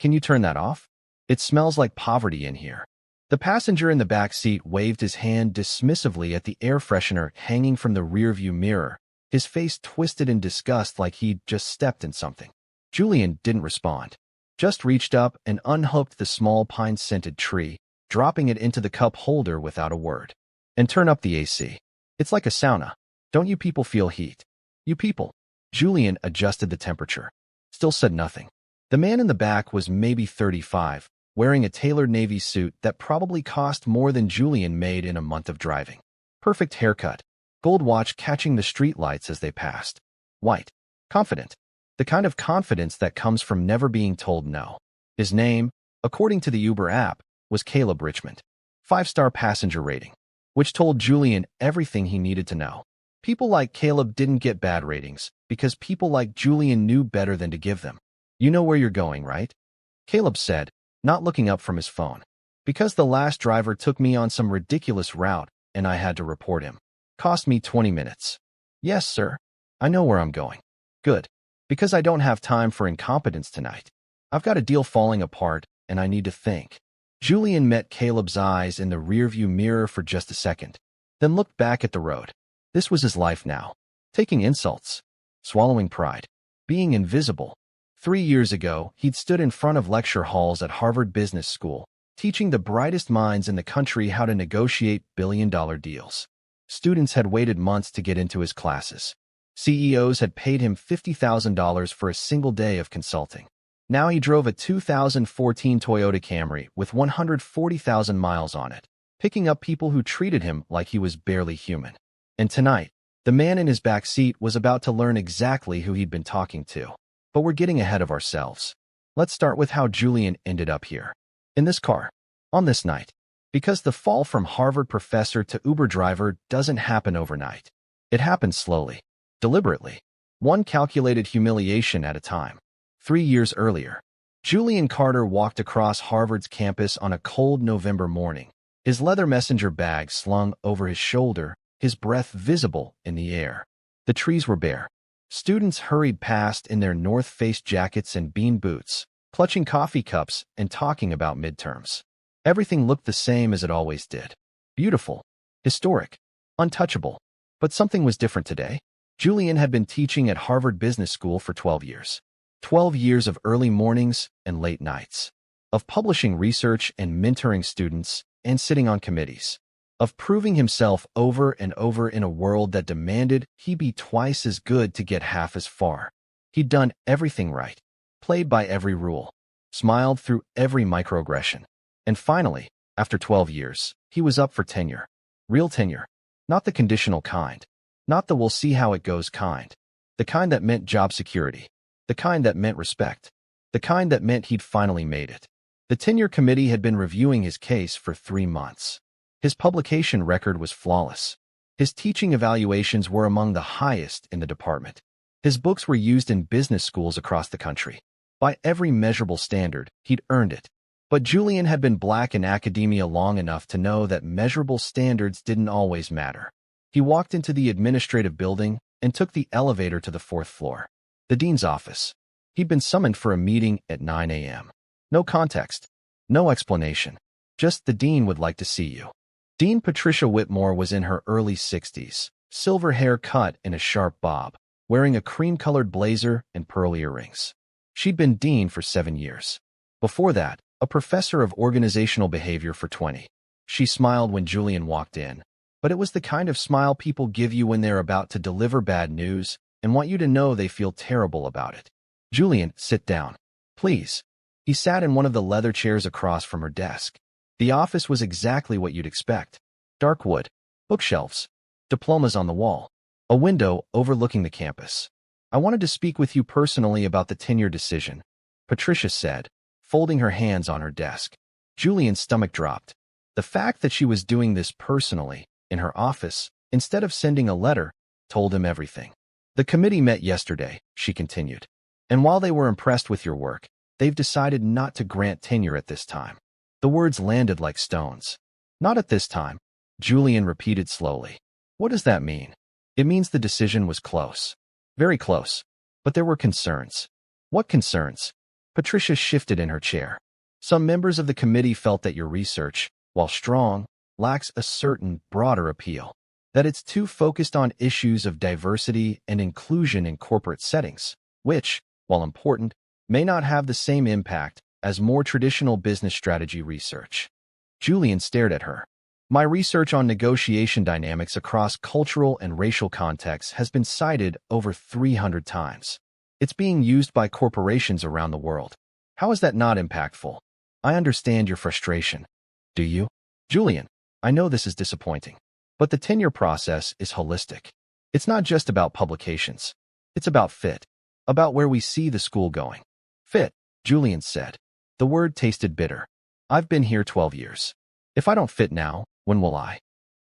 Can you turn that off? It smells like poverty in here. The passenger in the back seat waved his hand dismissively at the air freshener hanging from the rearview mirror, his face twisted in disgust like he'd just stepped in something. Julian didn't respond, just reached up and unhooked the small pine-scented tree, dropping it into the cup holder without a word. And turn up the AC. It's like a sauna. Don't you people feel heat? You people. Julian adjusted the temperature. Still said nothing. The man in the back was maybe 35, wearing a tailored navy suit that probably cost more than Julian made in a month of driving. Perfect haircut, gold watch catching the streetlights as they passed. White. Confident. The kind of confidence that comes from never being told no. His name, according to the Uber app, was Caleb Richmond. 5-star passenger rating, which told Julian everything he needed to know. People like Caleb didn't get bad ratings because people like Julian knew better than to give them. You know where you're going, right? Caleb said, not looking up from his phone. Because the last driver took me on some ridiculous route and I had to report him. Cost me 20 minutes. Yes, sir. I know where I'm going. Good. Because I don't have time for incompetence tonight. I've got a deal falling apart and I need to think. Julian met Caleb's eyes in the rearview mirror for just a second, then looked back at the road. This was his life now. Taking insults. Swallowing pride. Being invisible. 3 years ago, he'd stood in front of lecture halls at Harvard Business School, teaching the brightest minds in the country how to negotiate billion-dollar deals. Students had waited months to get into his classes. CEOs had paid him $50,000 for a single day of consulting. Now he drove a 2014 Toyota Camry with 140,000 miles on it, picking up people who treated him like he was barely human. And tonight, the man in his back seat was about to learn exactly who he'd been talking to. But we're getting ahead of ourselves. Let's start with how Julian ended up here. In this car. On this night. Because the fall from Harvard professor to Uber driver doesn't happen overnight. It happens slowly. Deliberately. One calculated humiliation at a time. 3 years earlier, Julian Carter walked across Harvard's campus on a cold November morning, his leather messenger bag slung over his shoulder, his breath visible in the air. The trees were bare. Students hurried past in their North Face jackets and bean boots, clutching coffee cups and talking about midterms. Everything looked the same as it always did. Beautiful, historic, untouchable. But something was different today. Julian had been teaching at Harvard Business School for 12 years. 12 years of early mornings and late nights. Of publishing research and mentoring students and sitting on committees. Of proving himself over and over in a world that demanded he be twice as good to get half as far. He'd done everything right, played by every rule, smiled through every microaggression. And finally, after 12 years, he was up for tenure. Real tenure. Not the conditional kind. Not the we'll see how it goes kind. The kind that meant job security. The kind that meant respect. The kind that meant he'd finally made it. The tenure committee had been reviewing his case for 3 months. His publication record was flawless. His teaching evaluations were among the highest in the department. His books were used in business schools across the country. By every measurable standard, he'd earned it. But Julian had been black in academia long enough to know that measurable standards didn't always matter. He walked into the administrative building and took the elevator to the 4th floor. The dean's office. He'd been summoned for a meeting at 9 a.m. No context. No explanation. Just the dean would like to see you. Dean Patricia Whitmore was in her early 60s, silver hair cut in a sharp bob, wearing a cream-colored blazer and pearl earrings. She'd been dean for 7 years. Before that, a professor of organizational behavior for 20. She smiled when Julian walked in, but it was the kind of smile people give you when they're about to deliver bad news and want you to know they feel terrible about it. Julian, sit down. Please. He sat in one of the leather chairs across from her desk. The office was exactly what you'd expect. Dark wood, bookshelves, diplomas on the wall, a window overlooking the campus. I wanted to speak with you personally about the tenure decision, Patricia said, folding her hands on her desk. Julian's stomach dropped. The fact that she was doing this personally, in her office, instead of sending a letter, told him everything. The committee met yesterday, she continued. And while they were impressed with your work, they've decided not to grant tenure at this time. The words landed like stones. Not at this time, Julian repeated slowly. What does that mean? It means the decision was close. Very close. But there were concerns. What concerns? Patricia shifted in her chair. Some members of the committee felt that your research, while strong, lacks a certain broader appeal, that it's too focused on issues of diversity and inclusion in corporate settings, which, while important, may not have the same impact as more traditional business strategy research. Julian stared at her. My research on negotiation dynamics across cultural and racial contexts has been cited over 300 times. It's being used by corporations around the world. How is that not impactful? I understand your frustration. Do you? Julian, I know this is disappointing, but the tenure process is holistic. It's not just about publications. It's about fit, about where we see the school going. Fit, Julian said. The word tasted bitter. I've been here 12 years. If I don't fit now, when will I?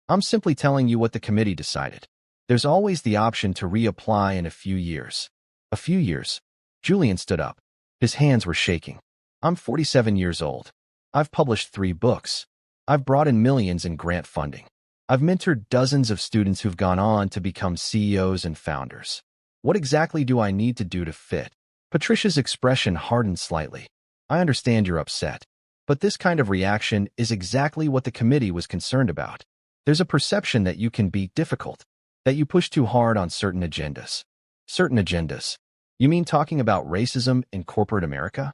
I'm simply telling you what the committee decided. There's always the option to reapply in a few years. A few years? Julian stood up. His hands were shaking. I'm 47 years old. I've published 3 books. I've brought in millions in grant funding. I've mentored dozens of students who've gone on to become CEOs and founders. What exactly do I need to do to fit? Patricia's expression hardened slightly. I understand you're upset, but this kind of reaction is exactly what the committee was concerned about. There's a perception that you can be difficult, that you push too hard on certain agendas. Certain agendas? You mean talking about racism in corporate America?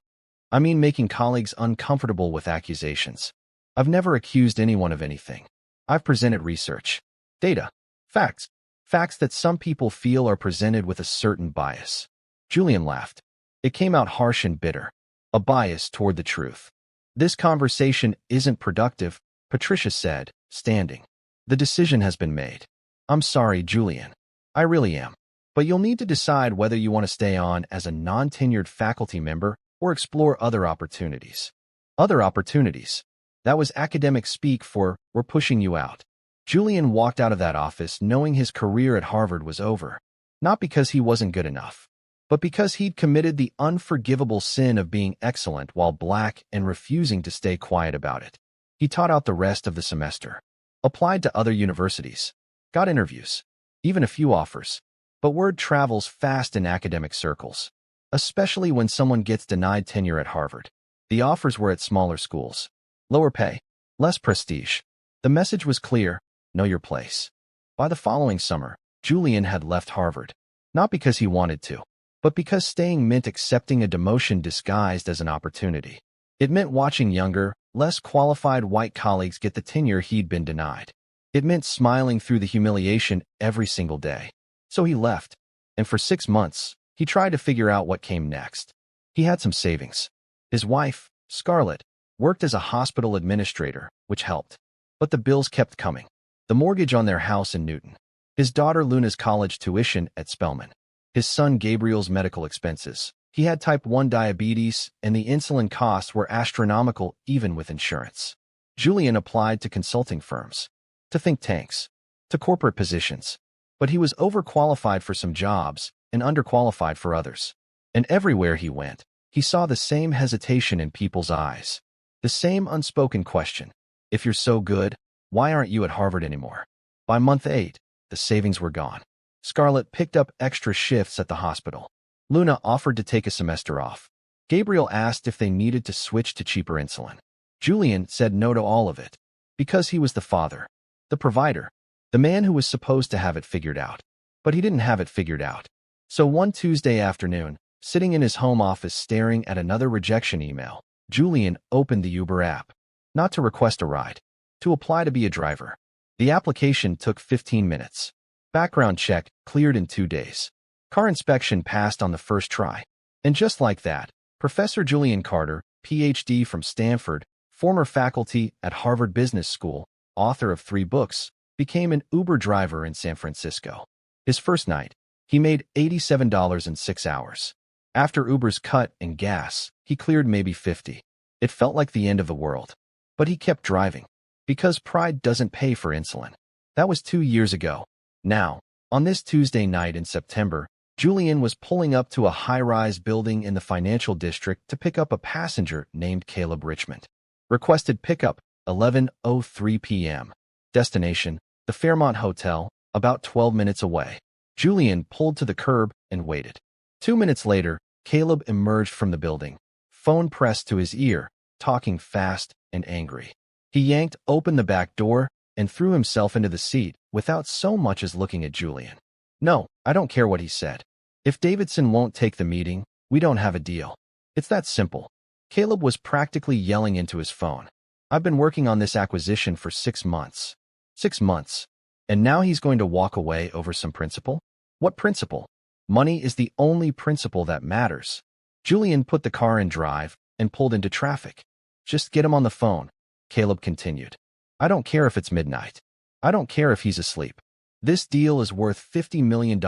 I mean making colleagues uncomfortable with accusations. I've never accused anyone of anything. I've presented research, data, facts that some people feel are presented with a certain bias. Julian laughed. It came out harsh and bitter, a bias toward the truth. This conversation isn't productive, Patricia said, standing. The decision has been made. I'm sorry, Julian. I really am. But you'll need to decide whether you want to stay on as a non-tenured faculty member or explore other opportunities. Other opportunities. That was academic speak for, we're pushing you out. Julian walked out of that office knowing his career at Harvard was over, not because he wasn't good enough, but because he'd committed the unforgivable sin of being excellent while black and refusing to stay quiet about it. He taught out the rest of the semester, applied to other universities, got interviews, even a few offers. But word travels fast in academic circles, especially when someone gets denied tenure at Harvard. The offers were at smaller schools. Lower pay, less prestige. The message was clear, know your place. By the following summer, Julian had left Harvard, not because he wanted to, but because staying meant accepting a demotion disguised as an opportunity. It meant watching younger, less qualified white colleagues get the tenure he'd been denied. It meant smiling through the humiliation every single day. So he left, and for 6 months, he tried to figure out what came next. He had some savings. His wife, Scarlett, worked as a hospital administrator, which helped. But the bills kept coming. The mortgage on their house in Newton. His daughter Luna's college tuition at Spelman. His son Gabriel's medical expenses. He had type 1 diabetes, and the insulin costs were astronomical even with insurance. Julian applied to consulting firms, to think tanks, to corporate positions. But he was overqualified for some jobs and underqualified for others. And everywhere he went, he saw the same hesitation in people's eyes. The same unspoken question. If you're so good, why aren't you at Harvard anymore? By month 8, the savings were gone. Scarlett picked up extra shifts at the hospital. Luna offered to take a semester off. Gabriel asked if they needed to switch to cheaper insulin. Julian said no to all of it, because he was the father, the provider, the man who was supposed to have it figured out. But he didn't have it figured out. So one Tuesday afternoon, sitting in his home office staring at another rejection email, Julian opened the Uber app, not to request a ride, to apply to be a driver. The application took 15 minutes. Background check cleared in 2 days. Car inspection passed on the first try. And just like that, Professor Julian Carter, Ph.D. from Stanford, former faculty at Harvard Business School, author of 3 books, became an Uber driver in San Francisco. His first night, he made $87 in 6 hours. After Uber's cut and gas, he cleared maybe 50. It felt like the end of the world. But he kept driving. Because pride doesn't pay for insulin. That was 2 years ago. Now, on this Tuesday night in September, Julian was pulling up to a high-rise building in the financial district to pick up a passenger named Caleb Richmond. Requested pickup, 11:03 p.m. Destination, the Fairmont Hotel, about 12 minutes away. Julian pulled to the curb and waited. 2 minutes later, Caleb emerged from the building, phone pressed to his ear, talking fast and angry. He yanked open the back door and threw himself into the seat without so much as looking at Julian. No, I don't care what he said. If Davidson won't take the meeting, we don't have a deal. It's that simple. Caleb was practically yelling into his phone. I've been working on this acquisition for 6 months. 6 months. And now he's going to walk away over some principle? What principle? Money is the only principle that matters. Julian put the car in drive and pulled into traffic. Just get him on the phone, Caleb continued. I don't care if it's midnight. I don't care if he's asleep. This deal is worth $50 million,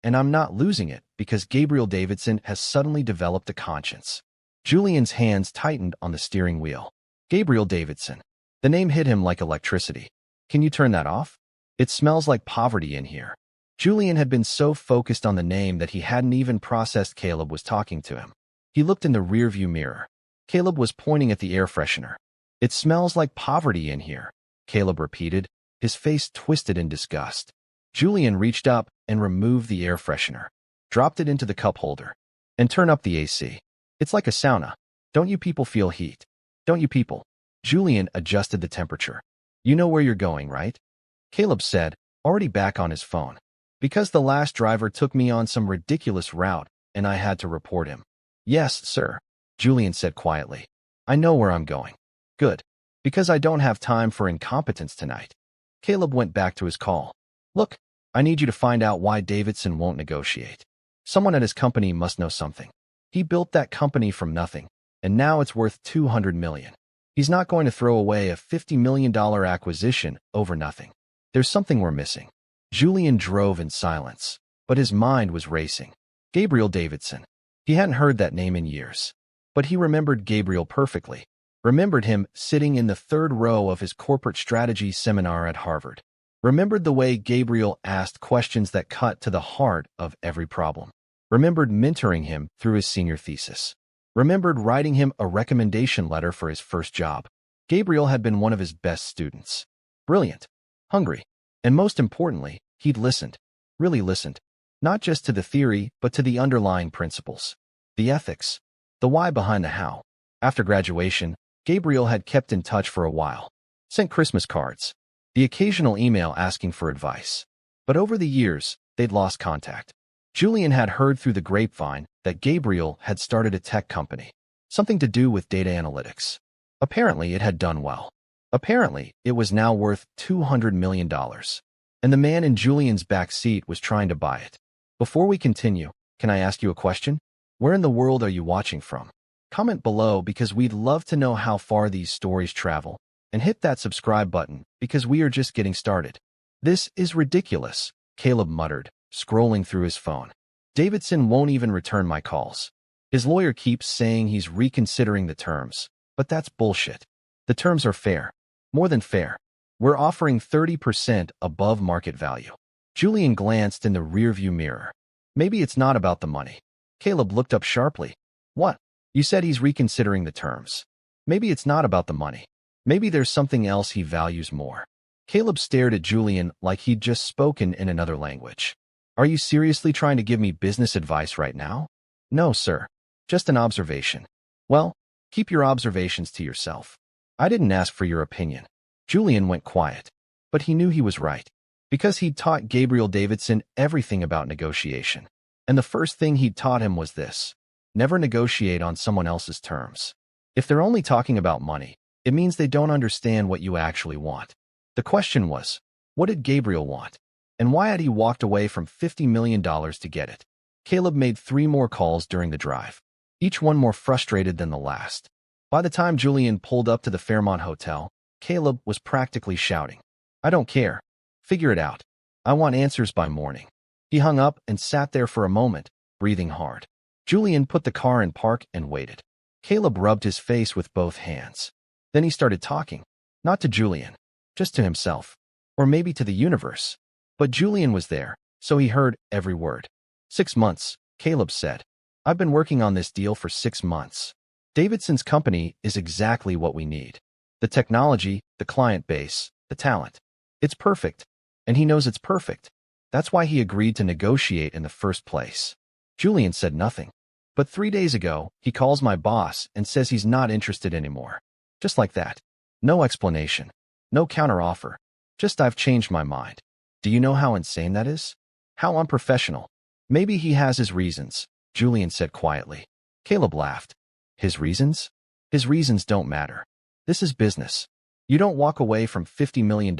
and I'm not losing it because Gabriel Davidson has suddenly developed a conscience. Julian's hands tightened on the steering wheel. Gabriel Davidson. The name hit him like electricity. Can you turn that off? It smells like poverty in here. Julian had been so focused on the name that he hadn't even processed Caleb was talking to him. He looked in the rearview mirror. Caleb was pointing at the air freshener. It smells like poverty in here, Caleb repeated, his face twisted in disgust. Julian reached up and removed the air freshener, dropped it into the cup holder, and turned up the AC. It's like a sauna. Don't you people feel heat? Don't you people? Julian adjusted the temperature. You know where you're going, right? Caleb said, already back on his phone. Because the last driver took me on some ridiculous route, and I had to report him. Yes, sir, Julian said quietly. I know where I'm going. Good. Because I don't have time for incompetence tonight. Caleb went back to his call. Look, I need you to find out why Davidson won't negotiate. Someone at his company must know something. He built that company from nothing, and now it's worth $200 million. He's not going to throw away a $50 million acquisition over nothing. There's something we're missing. Julian drove in silence, but his mind was racing. Gabriel Davidson. He hadn't heard that name in years. But he remembered Gabriel perfectly. Remembered him sitting in the third row of his corporate strategy seminar at Harvard. Remembered the way Gabriel asked questions that cut to the heart of every problem. Remembered mentoring him through his senior thesis. Remembered writing him a recommendation letter for his first job. Gabriel had been one of his best students. Brilliant. Hungry. And most importantly, he'd listened. Really listened. Not just to the theory, but to the underlying principles. The ethics. The why behind the how. After graduation, Gabriel had kept in touch for a while. Sent Christmas cards. The occasional email asking for advice. But over the years, they'd lost contact. Julian had heard through the grapevine that Gabriel had started a tech company. Something to do with data analytics. Apparently, it had done well. Apparently, it was now worth $200 million. And the man in Julian's back seat was trying to buy it. Before we continue, can I ask you a question? Where in the world are you watching from? Comment below because we'd love to know how far these stories travel. And hit that subscribe button because we are just getting started. This is ridiculous, Caleb muttered, scrolling through his phone. Davidson won't even return my calls. His lawyer keeps saying he's reconsidering the terms, but that's bullshit. The terms are fair. More than fair. We're offering 30% above market value. Julian glanced in the rearview mirror. Maybe it's not about the money. Caleb looked up sharply. What? You said he's reconsidering the terms. Maybe it's not about the money. Maybe there's something else he values more. Caleb stared at Julian like he'd just spoken in another language. Are you seriously trying to give me business advice right now? No, sir. Just an observation. Well, keep your observations to yourself. I didn't ask for your opinion. Julian went quiet. But he knew he was right. Because he'd taught Gabriel Davidson everything about negotiation. And the first thing he'd taught him was this. Never negotiate on someone else's terms. If they're only talking about money, it means they don't understand what you actually want. The question was, what did Gabriel want? And why had he walked away from $50 million to get it? Caleb made 3 more calls during the drive, each one more frustrated than the last. By the time Julian pulled up to the Fairmont Hotel, Caleb was practically shouting, I don't care. Figure it out. I want answers by morning. He hung up and sat there for a moment, breathing hard. Julian put the car in park and waited. Caleb rubbed his face with both hands. Then he started talking. Not to Julian, just to himself. Or maybe to the universe. But Julian was there, so he heard every word. 6 months, Caleb said. I've been working on this deal for 6 months. Davidson's company is exactly what we need. The technology, the client base, the talent. It's perfect. And he knows it's perfect. That's why he agreed to negotiate in the first place. Julian said nothing. But 3 days ago, he calls my boss and says he's not interested anymore. Just like that. No explanation. No counteroffer. Just I've changed my mind. Do you know how insane that is? How unprofessional. Maybe he has his reasons, Julian said quietly. Caleb laughed. His reasons? His reasons don't matter. This is business. You don't walk away from $50 million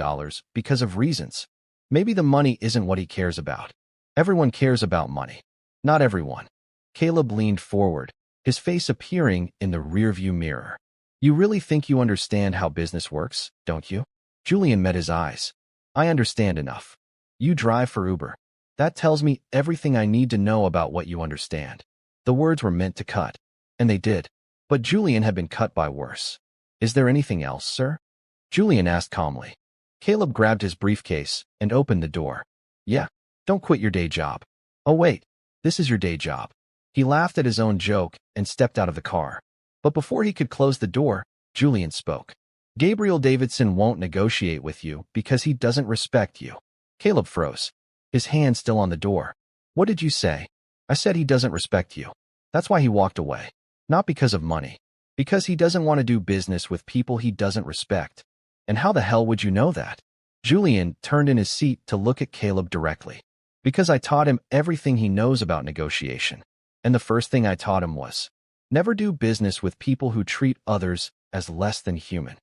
because of reasons. Maybe the money isn't what he cares about. Everyone cares about money. Not everyone. Caleb leaned forward, his face appearing in the rearview mirror. You really think you understand how business works, don't you? Julian met his eyes. I understand enough. You drive for Uber. That tells me everything I need to know about what you understand. The words were meant to cut, and they did. But Julian had been cut by worse. Is there anything else, sir? Julian asked calmly. Caleb grabbed his briefcase and opened the door. Yeah, don't quit your day job. Oh wait, this is your day job. He laughed at his own joke and stepped out of the car. But before he could close the door, Julian spoke. Gabriel Davidson won't negotiate with you because he doesn't respect you. Caleb froze, his hand still on the door. What did you say? I said he doesn't respect you. That's why he walked away. Not because of money. Because he doesn't want to do business with people he doesn't respect. And how the hell would you know that? Julian turned in his seat to look at Caleb directly. Because I taught him everything he knows about negotiation. And the first thing I taught him was, never do business with people who treat others as less than human.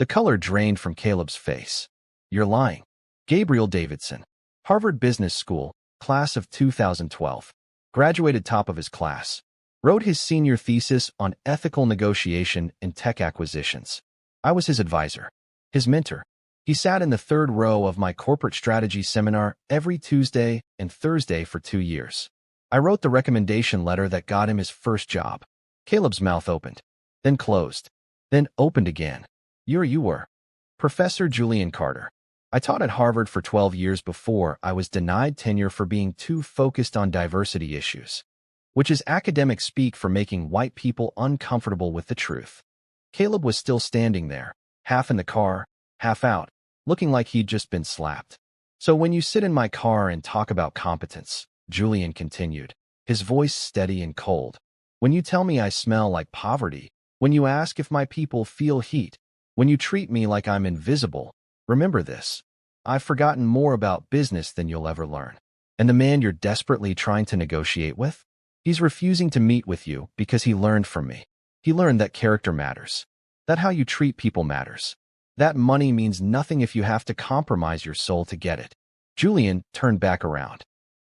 The color drained from Caleb's face. You're lying. Gabriel Davidson, Harvard Business School, class of 2012. Graduated top of his class. Wrote his senior thesis on ethical negotiation in tech acquisitions. I was his advisor, his mentor. He sat in the third row of my corporate strategy seminar every Tuesday and Thursday for 2 years. I wrote the recommendation letter that got him his first job. Caleb's mouth opened, then closed, then opened again. You were. Professor Julian Carter. I taught at Harvard for 12 years before I was denied tenure for being too focused on diversity issues, which is academic speak for making white people uncomfortable with the truth. Caleb was still standing there, half in the car, half out, looking like he'd just been slapped. So when you sit in my car and talk about competence, Julian continued, his voice steady and cold. When you tell me I smell like poverty, when you ask if my people feel heat, when you treat me like I'm invisible, remember this. I've forgotten more about business than you'll ever learn. And the man you're desperately trying to negotiate with? He's refusing to meet with you because he learned from me. He learned that character matters. That how you treat people matters. That money means nothing if you have to compromise your soul to get it. Julian turned back around.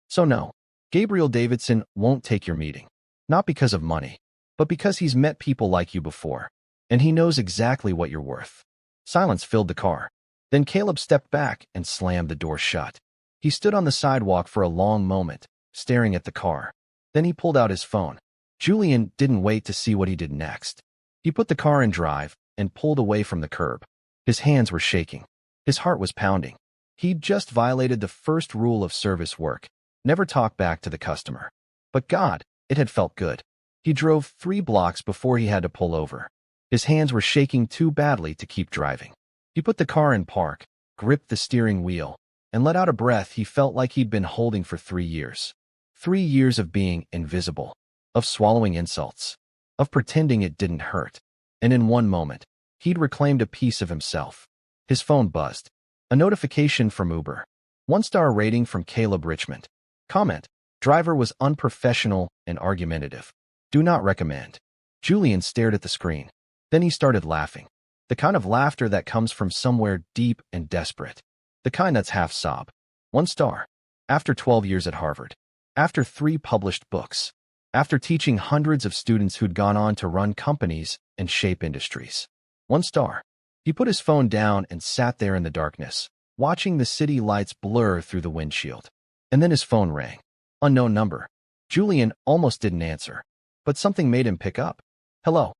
So no, Gabriel Davidson won't take your meeting. Not because of money, but because he's met people like you before. And he knows exactly what you're worth. Silence filled the car. Then Caleb stepped back and slammed the door shut. He stood on the sidewalk for a long moment, staring at the car. Then he pulled out his phone. Julian didn't wait to see what he did next. He put the car in drive and pulled away from the curb. His hands were shaking. His heart was pounding. He'd just violated the first rule of service work. Never talk back to the customer. But God, it had felt good. He drove 3 blocks before he had to pull over. His hands were shaking too badly to keep driving. He put the car in park, gripped the steering wheel, and let out a breath he felt like he'd been holding for 3 years. 3 years of being invisible, of swallowing insults, of pretending it didn't hurt. And in one moment, he'd reclaimed a piece of himself. His phone buzzed. A notification from Uber. 1-star rating from Caleb Richmond. Comment: driver was unprofessional and argumentative. Do not recommend. Julian stared at the screen. Then he started laughing. The kind of laughter that comes from somewhere deep and desperate. The kind that's half sob. 1 star. After 12 years at Harvard. After 3 published books. After teaching hundreds of students who'd gone on to run companies and shape industries. 1 star. He put his phone down and sat there in the darkness, watching the city lights blur through the windshield. And then his phone rang. Unknown number. Julian almost didn't answer, but something made him pick up. Hello.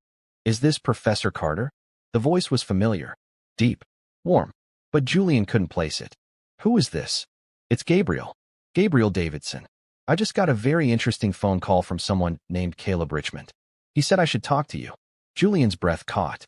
Is this Professor Carter? The voice was familiar, deep, warm, but Julian couldn't place it. Who is this? It's Gabriel. Gabriel Davidson. I just got a very interesting phone call from someone named Caleb Richmond. He said I should talk to you. Julian's breath caught.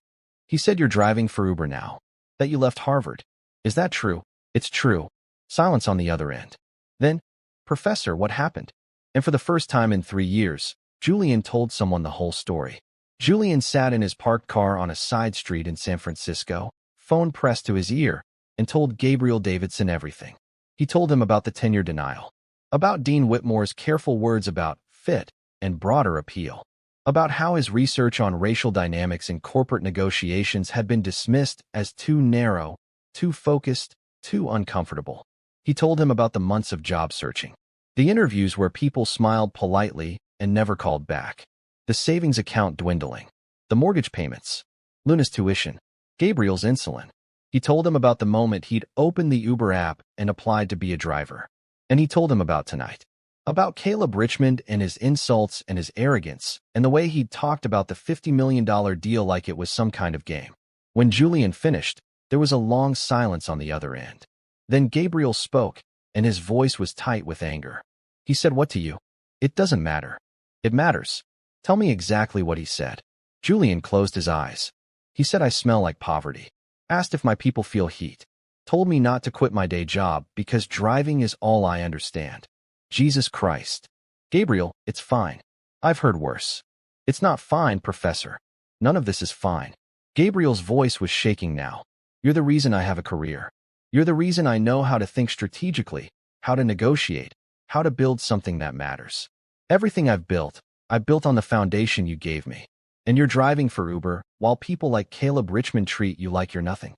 He said you're driving for Uber now. That you left Harvard. Is that true? It's true. Silence on the other end. Then, Professor, what happened? And for the first time in 3 years, Julian told someone the whole story. Julian sat in his parked car on a side street in San Francisco, phone pressed to his ear, and told Gabriel Davidson everything. He told him about the tenure denial, about Dean Whitmore's careful words about fit and broader appeal, about how his research on racial dynamics in corporate negotiations had been dismissed as too narrow, too focused, too uncomfortable. He told him about the months of job searching, the interviews where people smiled politely and never called back, the savings account dwindling, the mortgage payments, Luna's tuition, Gabriel's insulin. He told him about the moment he'd opened the Uber app and applied to be a driver. And he told him about tonight, about Caleb Richmond and his insults and his arrogance, and the way he'd talked about the $50 million deal like it was some kind of game. When Julian finished, there was a long silence on the other end. Then Gabriel spoke, and his voice was tight with anger. He said, "What to you? It doesn't matter." "It matters." "Tell me exactly what he said." Julian closed his eyes. "He said I smell like poverty. Asked if my people feel heat. Told me not to quit my day job because driving is all I understand." Jesus Christ. "Gabriel, it's fine. I've heard worse." "It's not fine, Professor. None of this is fine." Gabriel's voice was shaking now. "You're the reason I have a career. You're the reason I know how to think strategically, how to negotiate, how to build something that matters. Everything I built on the foundation you gave me. And you're driving for Uber while people like Caleb Richmond treat you like you're nothing.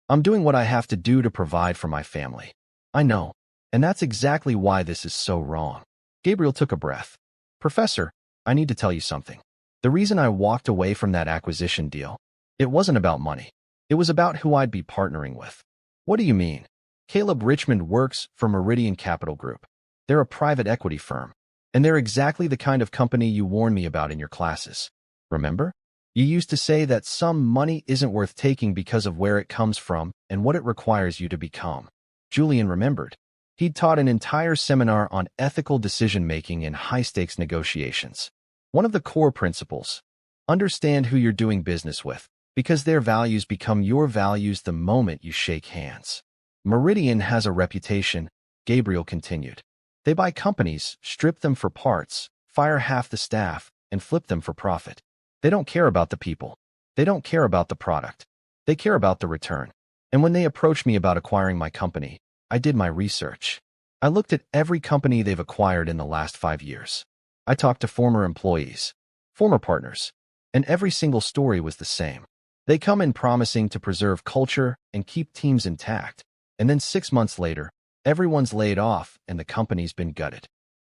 I'm doing what I have to do to provide for my family. I know. And that's exactly why this is so wrong." Gabriel took a breath. "Professor, I need to tell you something. The reason I walked away from that acquisition deal, it wasn't about money. It was about who I'd be partnering with." "What do you mean?" "Caleb Richmond works for Meridian Capital Group. They're a private equity firm. And they're exactly the kind of company you warned me about in your classes. Remember? You used to say that some money isn't worth taking because of where it comes from and what it requires you to become." Julian remembered. He'd taught an entire seminar on ethical decision-making in high-stakes negotiations. One of the core principles: understand who you're doing business with, because their values become your values the moment you shake hands. "Meridian has a reputation," Gabriel continued. "They buy companies, strip them for parts, fire half the staff, and flip them for profit. They don't care about the people. They don't care about the product. They care about the return. And when they approached me about acquiring my company, I did my research. I looked at every company they've acquired in the last 5 years. I talked to former employees, former partners, and every single story was the same. They come in promising to preserve culture and keep teams intact, and then 6 months later, everyone's laid off and the company's been gutted.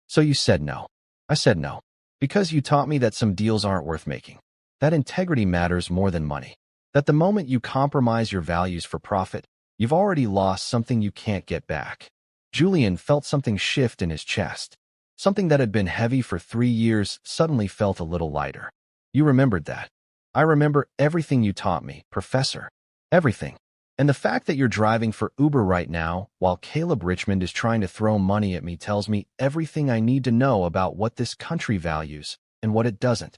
So you said no." I said no. "Because you taught me that some deals aren't worth making. That integrity matters more than money. That the moment you compromise your values for profit, you've already lost something you can't get back." Julian felt something shift in his chest. Something that had been heavy for 3 years suddenly felt a little lighter. "You remembered that." "I remember everything you taught me, Professor. Everything. And the fact that you're driving for Uber right now while Caleb Richmond is trying to throw money at me tells me everything I need to know about what this country values and what it doesn't."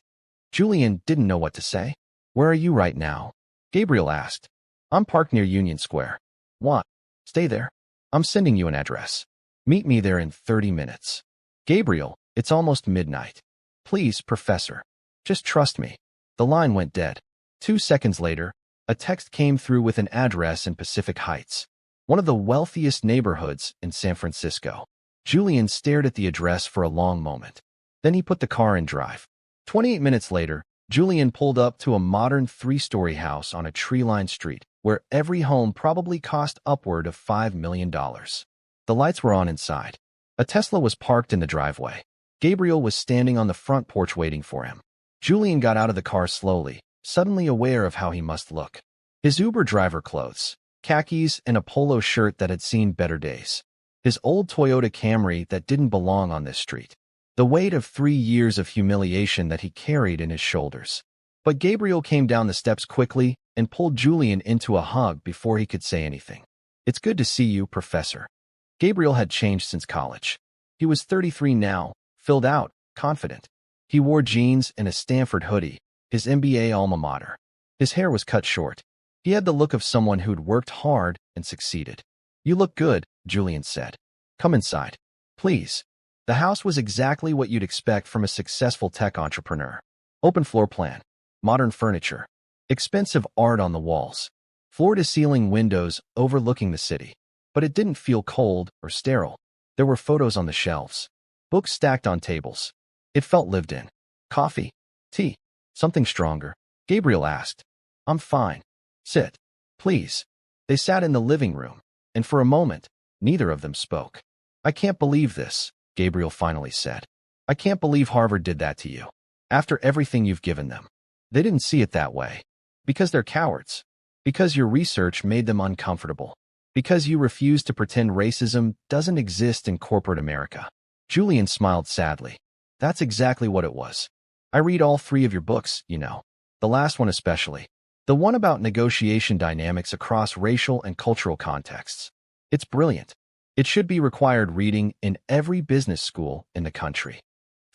Julian didn't know what to say. "Where are you right now?" Gabriel asked. "I'm parked near Union Square." "What? Stay there. I'm sending you an address. Meet me there in 30 minutes. "Gabriel, it's almost midnight. Please, Professor. Just trust me." The line went dead. 2 seconds later, a text came through with an address in Pacific Heights, one of the wealthiest neighborhoods in San Francisco. Julian stared at the address for a long moment. Then he put the car in drive. 28 minutes later, Julian pulled up to a modern 3-story house on a tree-lined street, where every home probably cost upward of $5 million. The lights were on inside. A Tesla was parked in the driveway. Gabriel was standing on the front porch waiting for him. Julian got out of the car slowly, suddenly aware of how he must look. His Uber driver clothes, khakis, and a polo shirt that had seen better days. His old Toyota Camry that didn't belong on this street. The weight of 3 years of humiliation that he carried in his shoulders. But Gabriel came down the steps quickly and pulled Julian into a hug before he could say anything. "It's good to see you, Professor." Gabriel had changed since college. He was 33 now, filled out, confident. He wore jeans and a Stanford hoodie, his MBA alma mater. His hair was cut short. He had the look of someone who'd worked hard and succeeded. "You look good," Julian said. "Come inside. Please." The house was exactly what you'd expect from a successful tech entrepreneur. Open floor plan, modern furniture, expensive art on the walls, floor-to-ceiling windows overlooking the city. But it didn't feel cold or sterile. There were photos on the shelves, books stacked on tables. It felt lived in. Coffee? Tea? Something stronger? Gabriel asked. I'm fine. Sit. Please. They sat in the living room, and for a moment, neither of them spoke. I can't believe this, Gabriel finally said. I can't believe Harvard did that to you. After everything you've given them. They didn't see it that way. Because they're cowards. Because your research made them uncomfortable. Because you refuse to pretend racism doesn't exist in corporate America. Julian smiled sadly. That's exactly what it was. I read all 3 of your books, you know. The last one especially. The one about negotiation dynamics across racial and cultural contexts. It's brilliant. It should be required reading in every business school in the country.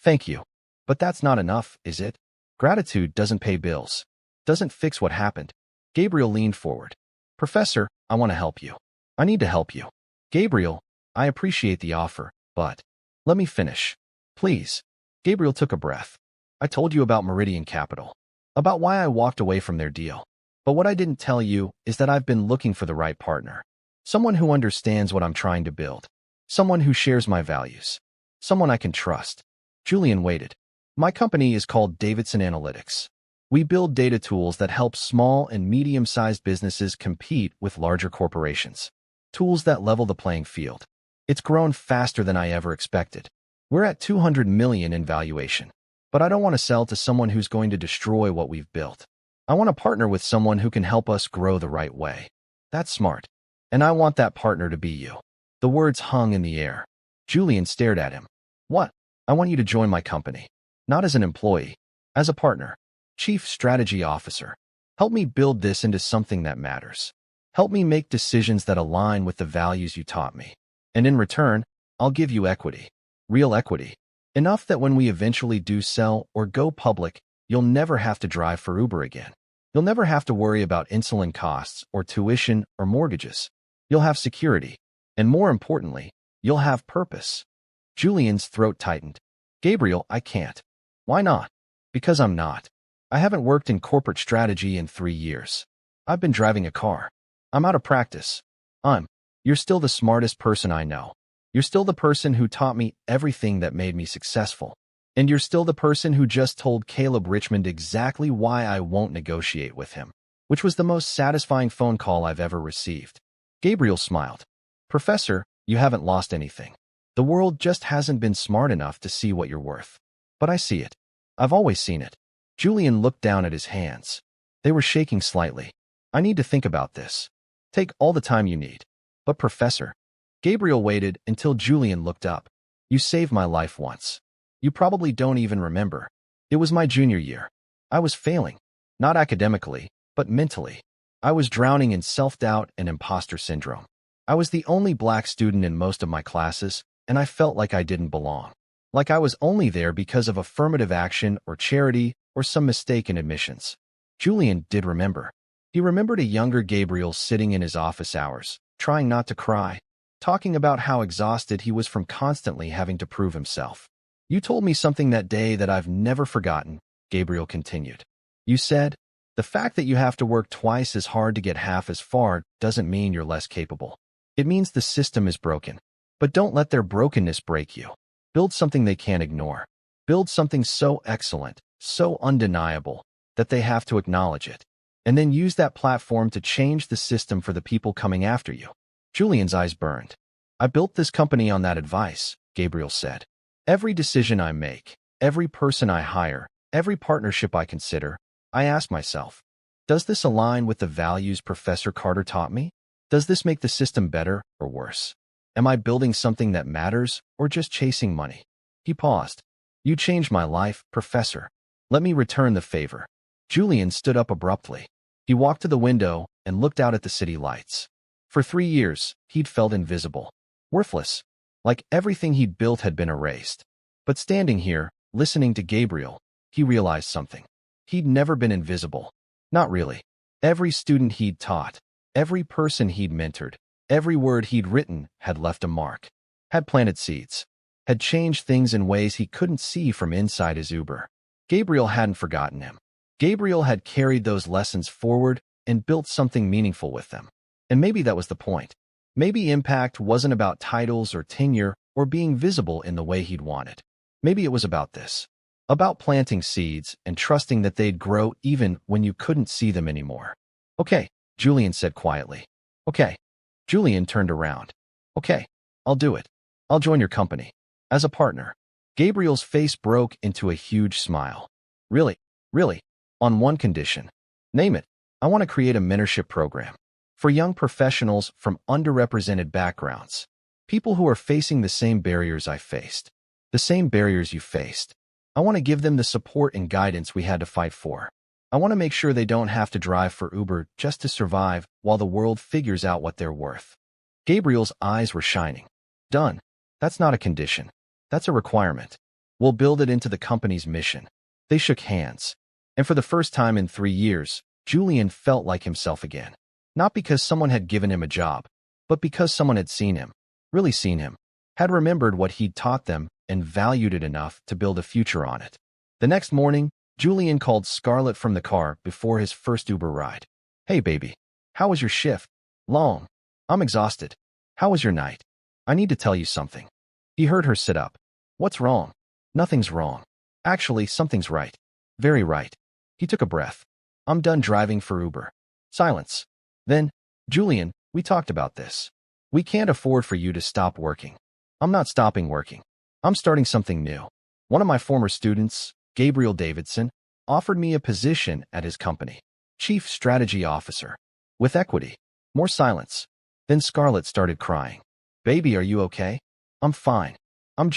Thank you. But that's not enough, is it? Gratitude doesn't pay bills. Doesn't fix what happened. Gabriel leaned forward. Professor, I want to help you. I need to help you. Gabriel, I appreciate the offer, but let me finish. Please. Gabriel took a breath. I told you about Meridian Capital, about why I walked away from their deal. But what I didn't tell you is that I've been looking for the right partner. Someone who understands what I'm trying to build. Someone who shares my values. Someone I can trust. Julian waited. My company is called Davidson Analytics. We build data tools that help small and medium-sized businesses compete with larger corporations. Tools that level the playing field. It's grown faster than I ever expected. We're at $200 million in valuation. But I don't want to sell to someone who's going to destroy what we've built. I want to partner with someone who can help us grow the right way. That's smart. And I want that partner to be you. The words hung in the air. Julian stared at him. What? I want you to join my company. Not as an employee. As a partner. Chief Strategy Officer. Help me build this into something that matters. Help me make decisions that align with the values you taught me. And in return, I'll give you equity. Real equity. Enough that when we eventually do sell or go public, you'll never have to drive for Uber again. You'll never have to worry about insulin costs or tuition or mortgages. You'll have security. And more importantly, you'll have purpose. Julian's throat tightened. Gabriel, I can't. Why not? Because I'm not. I haven't worked in corporate strategy in 3 years. I've been driving a car. I'm out of practice. You're still the smartest person I know. You're still the person who taught me everything that made me successful. And you're still the person who just told Caleb Richmond exactly why I won't negotiate with him, which was the most satisfying phone call I've ever received. Gabriel smiled. Professor, you haven't lost anything. The world just hasn't been smart enough to see what you're worth. But I see it. I've always seen it. Julian looked down at his hands. They were shaking slightly. I need to think about this. Take all the time you need. But Professor, Gabriel waited until Julian looked up. You saved my life once. You probably don't even remember. It was my junior year. I was failing. Not academically, but mentally. I was drowning in self-doubt and imposter syndrome. I was the only black student in most of my classes, and I felt like I didn't belong. Like I was only there because of affirmative action or charity or some mistake in admissions. Julian did remember. He remembered a younger Gabriel sitting in his office hours, trying not to cry, talking about how exhausted he was from constantly having to prove himself. You told me something that day that I've never forgotten, Gabriel continued. You said, the fact that you have to work twice as hard to get half as far doesn't mean you're less capable. It means the system is broken. But don't let their brokenness break you. Build something they can't ignore. Build something so excellent, so undeniable, that they have to acknowledge it. And then use that platform to change the system for the people coming after you. Julian's eyes burned. I built this company on that advice, Gabriel said. Every decision I make, every person I hire, every partnership I consider, I ask myself, does this align with the values Professor Carter taught me? Does this make the system better or worse? Am I building something that matters or just chasing money? He paused. You changed my life, Professor. Let me return the favor. Julian stood up abruptly. He walked to the window and looked out at the city lights. For 3 years, he'd felt invisible, worthless, like everything he'd built had been erased. But standing here, listening to Gabriel, he realized something. He'd never been invisible. Not really. Every student he'd taught, every person he'd mentored, every word he'd written had left a mark, had planted seeds. had changed things in ways he couldn't see from inside his Uber. Gabriel hadn't forgotten him. Gabriel had carried those lessons forward and built something meaningful with them. And maybe that was the point. Maybe impact wasn't about titles or tenure or being visible in the way he'd wanted. Maybe it was about this. About planting seeds and trusting that they'd grow even when you couldn't see them anymore. Okay, Julian said quietly. Okay. Julian turned around. Okay, I'll do it. I'll join your company. As a partner. Gabriel's face broke into a huge smile. Really? Really? On one condition. Name it. I want to create a mentorship program. For young professionals from underrepresented backgrounds. People who are facing the same barriers I faced. The same barriers you faced. I want to give them the support and guidance we had to fight for. I want to make sure they don't have to drive for Uber just to survive while the world figures out what they're worth. Gabriel's eyes were shining. Done. That's not a condition. That's a requirement. We'll build it into the company's mission. They shook hands. And for the first time in 3 years, Julian felt like himself again. Not because someone had given him a job, but because someone had seen him, really seen him, had remembered what he'd taught them and valued it enough to build a future on it. The next morning, Julian called Scarlett from the car before his first Uber ride. Hey, baby. How was your shift? Long. I'm exhausted. How was your night? I need to tell you something. He heard her sit up. What's wrong? Nothing's wrong. Actually, something's right. Very right. He took a breath. I'm done driving for Uber. Silence. Then, Julian, we talked about this. We can't afford for you to stop working. I'm not stopping working. I'm starting something new. One of my former students, Gabriel Davidson, offered me a position at his company. Chief Strategy Officer. With equity. More silence. Then Scarlett started crying. Baby, are you okay? I'm fine. I'm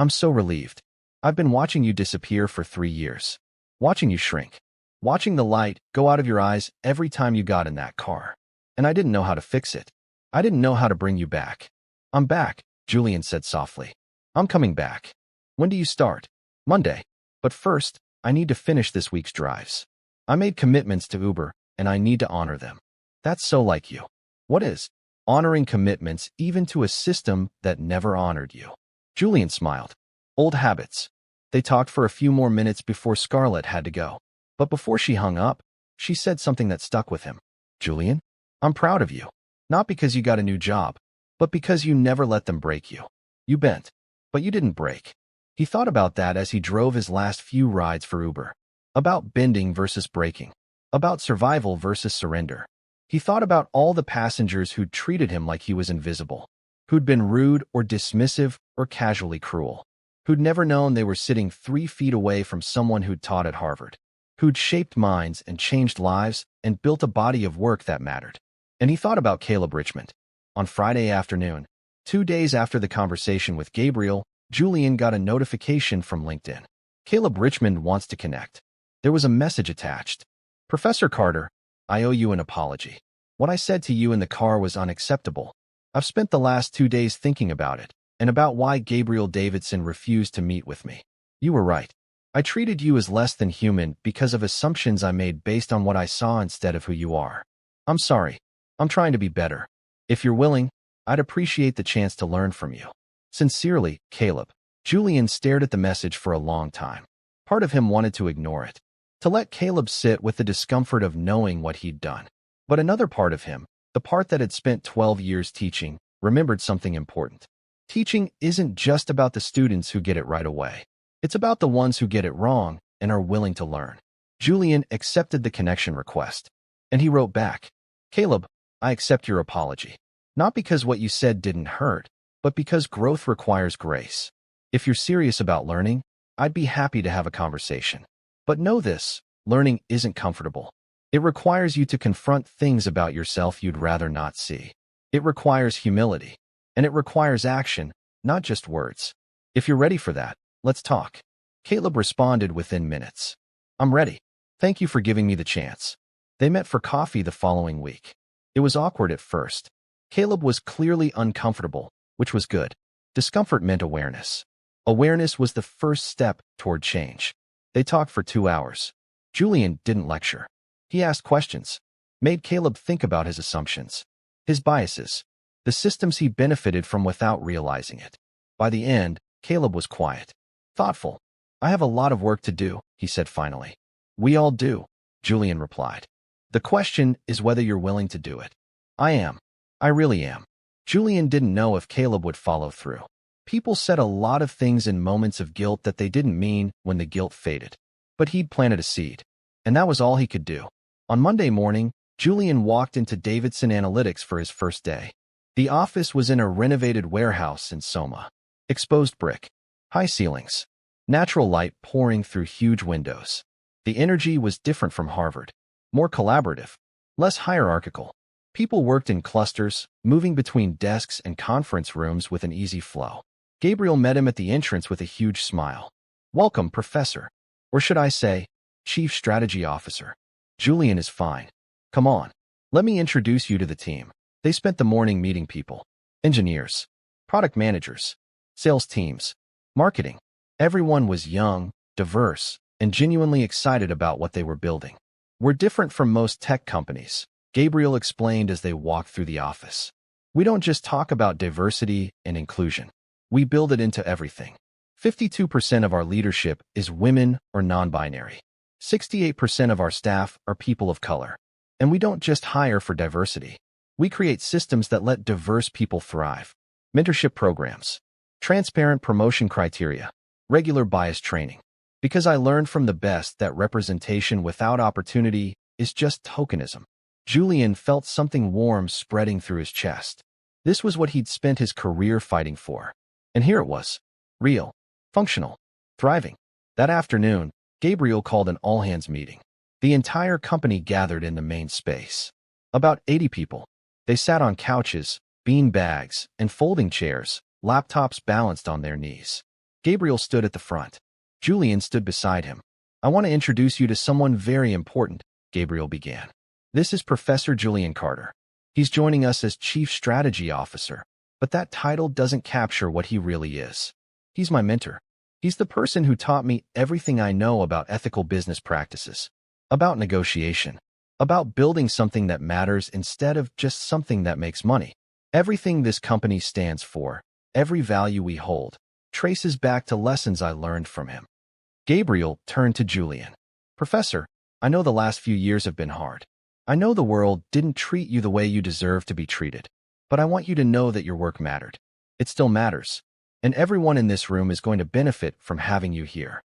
so relieved. I've been watching you disappear for 3 years. Watching you shrink. Watching the light go out of your eyes every time you got in that car. And I didn't know how to fix it. I didn't know how to bring you back. I'm back, Julian said softly. I'm coming back. When do you start? Monday. But first, I need to finish this week's drives. I made commitments to Uber, and I need to honor them. That's so like you. What is? Honoring commitments even to a system that never honored you. Julian smiled. Old habits. They talked for a few more minutes before Scarlett had to go. But before she hung up, she said something that stuck with him. Julian, I'm proud of you. Not because you got a new job, but because you never let them break you. You bent, but you didn't break. He thought about that as he drove his last few rides for Uber. About bending versus breaking. About survival versus surrender. He thought about all the passengers who'd treated him like he was invisible. Who'd been rude or dismissive or casually cruel. Who'd never known they were sitting 3 feet away from someone who'd taught at Harvard. Who'd shaped minds and changed lives and built a body of work that mattered. And he thought about Caleb Richmond. On Friday afternoon, 2 days after the conversation with Gabriel, Julian got a notification from LinkedIn. Caleb Richmond wants to connect. There was a message attached. Professor Carter, I owe you an apology. What I said to you in the car was unacceptable. I've spent the last 2 days thinking about it, and about why Gabriel Davidson refused to meet with me. You were right. I treated you as less than human because of assumptions I made based on what I saw instead of who you are. I'm sorry. I'm trying to be better. If you're willing, I'd appreciate the chance to learn from you. Sincerely, Caleb. Julian stared at the message for a long time. Part of him wanted to ignore it, to let Caleb sit with the discomfort of knowing what he'd done. But another part of him, the part that had spent 12 years teaching, remembered something important. Teaching isn't just about the students who get it right away. It's about the ones who get it wrong and are willing to learn. Julian accepted the connection request, and he wrote back, Caleb, I accept your apology. Not because what you said didn't hurt, but because growth requires grace. If you're serious about learning, I'd be happy to have a conversation. But know this, learning isn't comfortable. It requires you to confront things about yourself you'd rather not see. It requires humility, and it requires action, not just words. If you're ready for that, let's talk. Caleb responded within minutes. I'm ready. Thank you for giving me the chance. They met for coffee the following week. It was awkward at first. Caleb was clearly uncomfortable, which was good. Discomfort meant awareness. Awareness was the first step toward change. They talked for 2 hours. Julian didn't lecture. He asked questions, made Caleb think about his assumptions, his biases, the systems he benefited from without realizing it. By the end, Caleb was quiet. Thoughtful. I have a lot of work to do, he said finally. We all do, Julian replied. The question is whether you're willing to do it. I am. I really am. Julian didn't know if Caleb would follow through. People said a lot of things in moments of guilt that they didn't mean when the guilt faded. But he'd planted a seed. And that was all he could do. On Monday morning, Julian walked into Davidson Analytics for his first day. The office was in a renovated warehouse in Soma. Exposed brick. High ceilings. Natural light pouring through huge windows. The energy was different from Harvard. More collaborative. Less hierarchical. People worked in clusters, moving between desks and conference rooms with an easy flow. Gabriel met him at the entrance with a huge smile. Welcome, Professor. Or should I say, Chief Strategy Officer. Julian is fine. Come on. Let me introduce you to the team. They spent the morning meeting people. Engineers. Product managers. Sales teams. Marketing. Everyone was young, diverse, and genuinely excited about what they were building. We're different from most tech companies, Gabriel explained as they walked through the office. We don't just talk about diversity and inclusion. We build it into everything. 52% of our leadership is women or non-binary. 68% of our staff are people of color. And we don't just hire for diversity. We create systems that let diverse people thrive. Mentorship programs. Transparent promotion criteria. Regular bias training. Because I learned from the best that representation without opportunity is just tokenism. Julian felt something warm spreading through his chest. This was what he'd spent his career fighting for. And here it was. Real. Functional. Thriving. That afternoon, Gabriel called an all-hands meeting. The entire company gathered in the main space. About 80 people. They sat on couches, bean bags, and folding chairs, laptops balanced on their knees. Gabriel stood at the front. Julian stood beside him. I want to introduce you to someone very important, Gabriel began. This is Professor Julian Carter. He's joining us as Chief Strategy Officer, but that title doesn't capture what he really is. He's my mentor. He's the person who taught me everything I know about ethical business practices, about negotiation, about building something that matters instead of just something that makes money. Everything this company stands for, every value we hold, traces back to lessons I learned from him. Gabriel turned to Julian. Professor, I know the last few years have been hard. I know the world didn't treat you the way you deserve to be treated, but I want you to know that your work mattered. It still matters, and everyone in this room is going to benefit from having you here.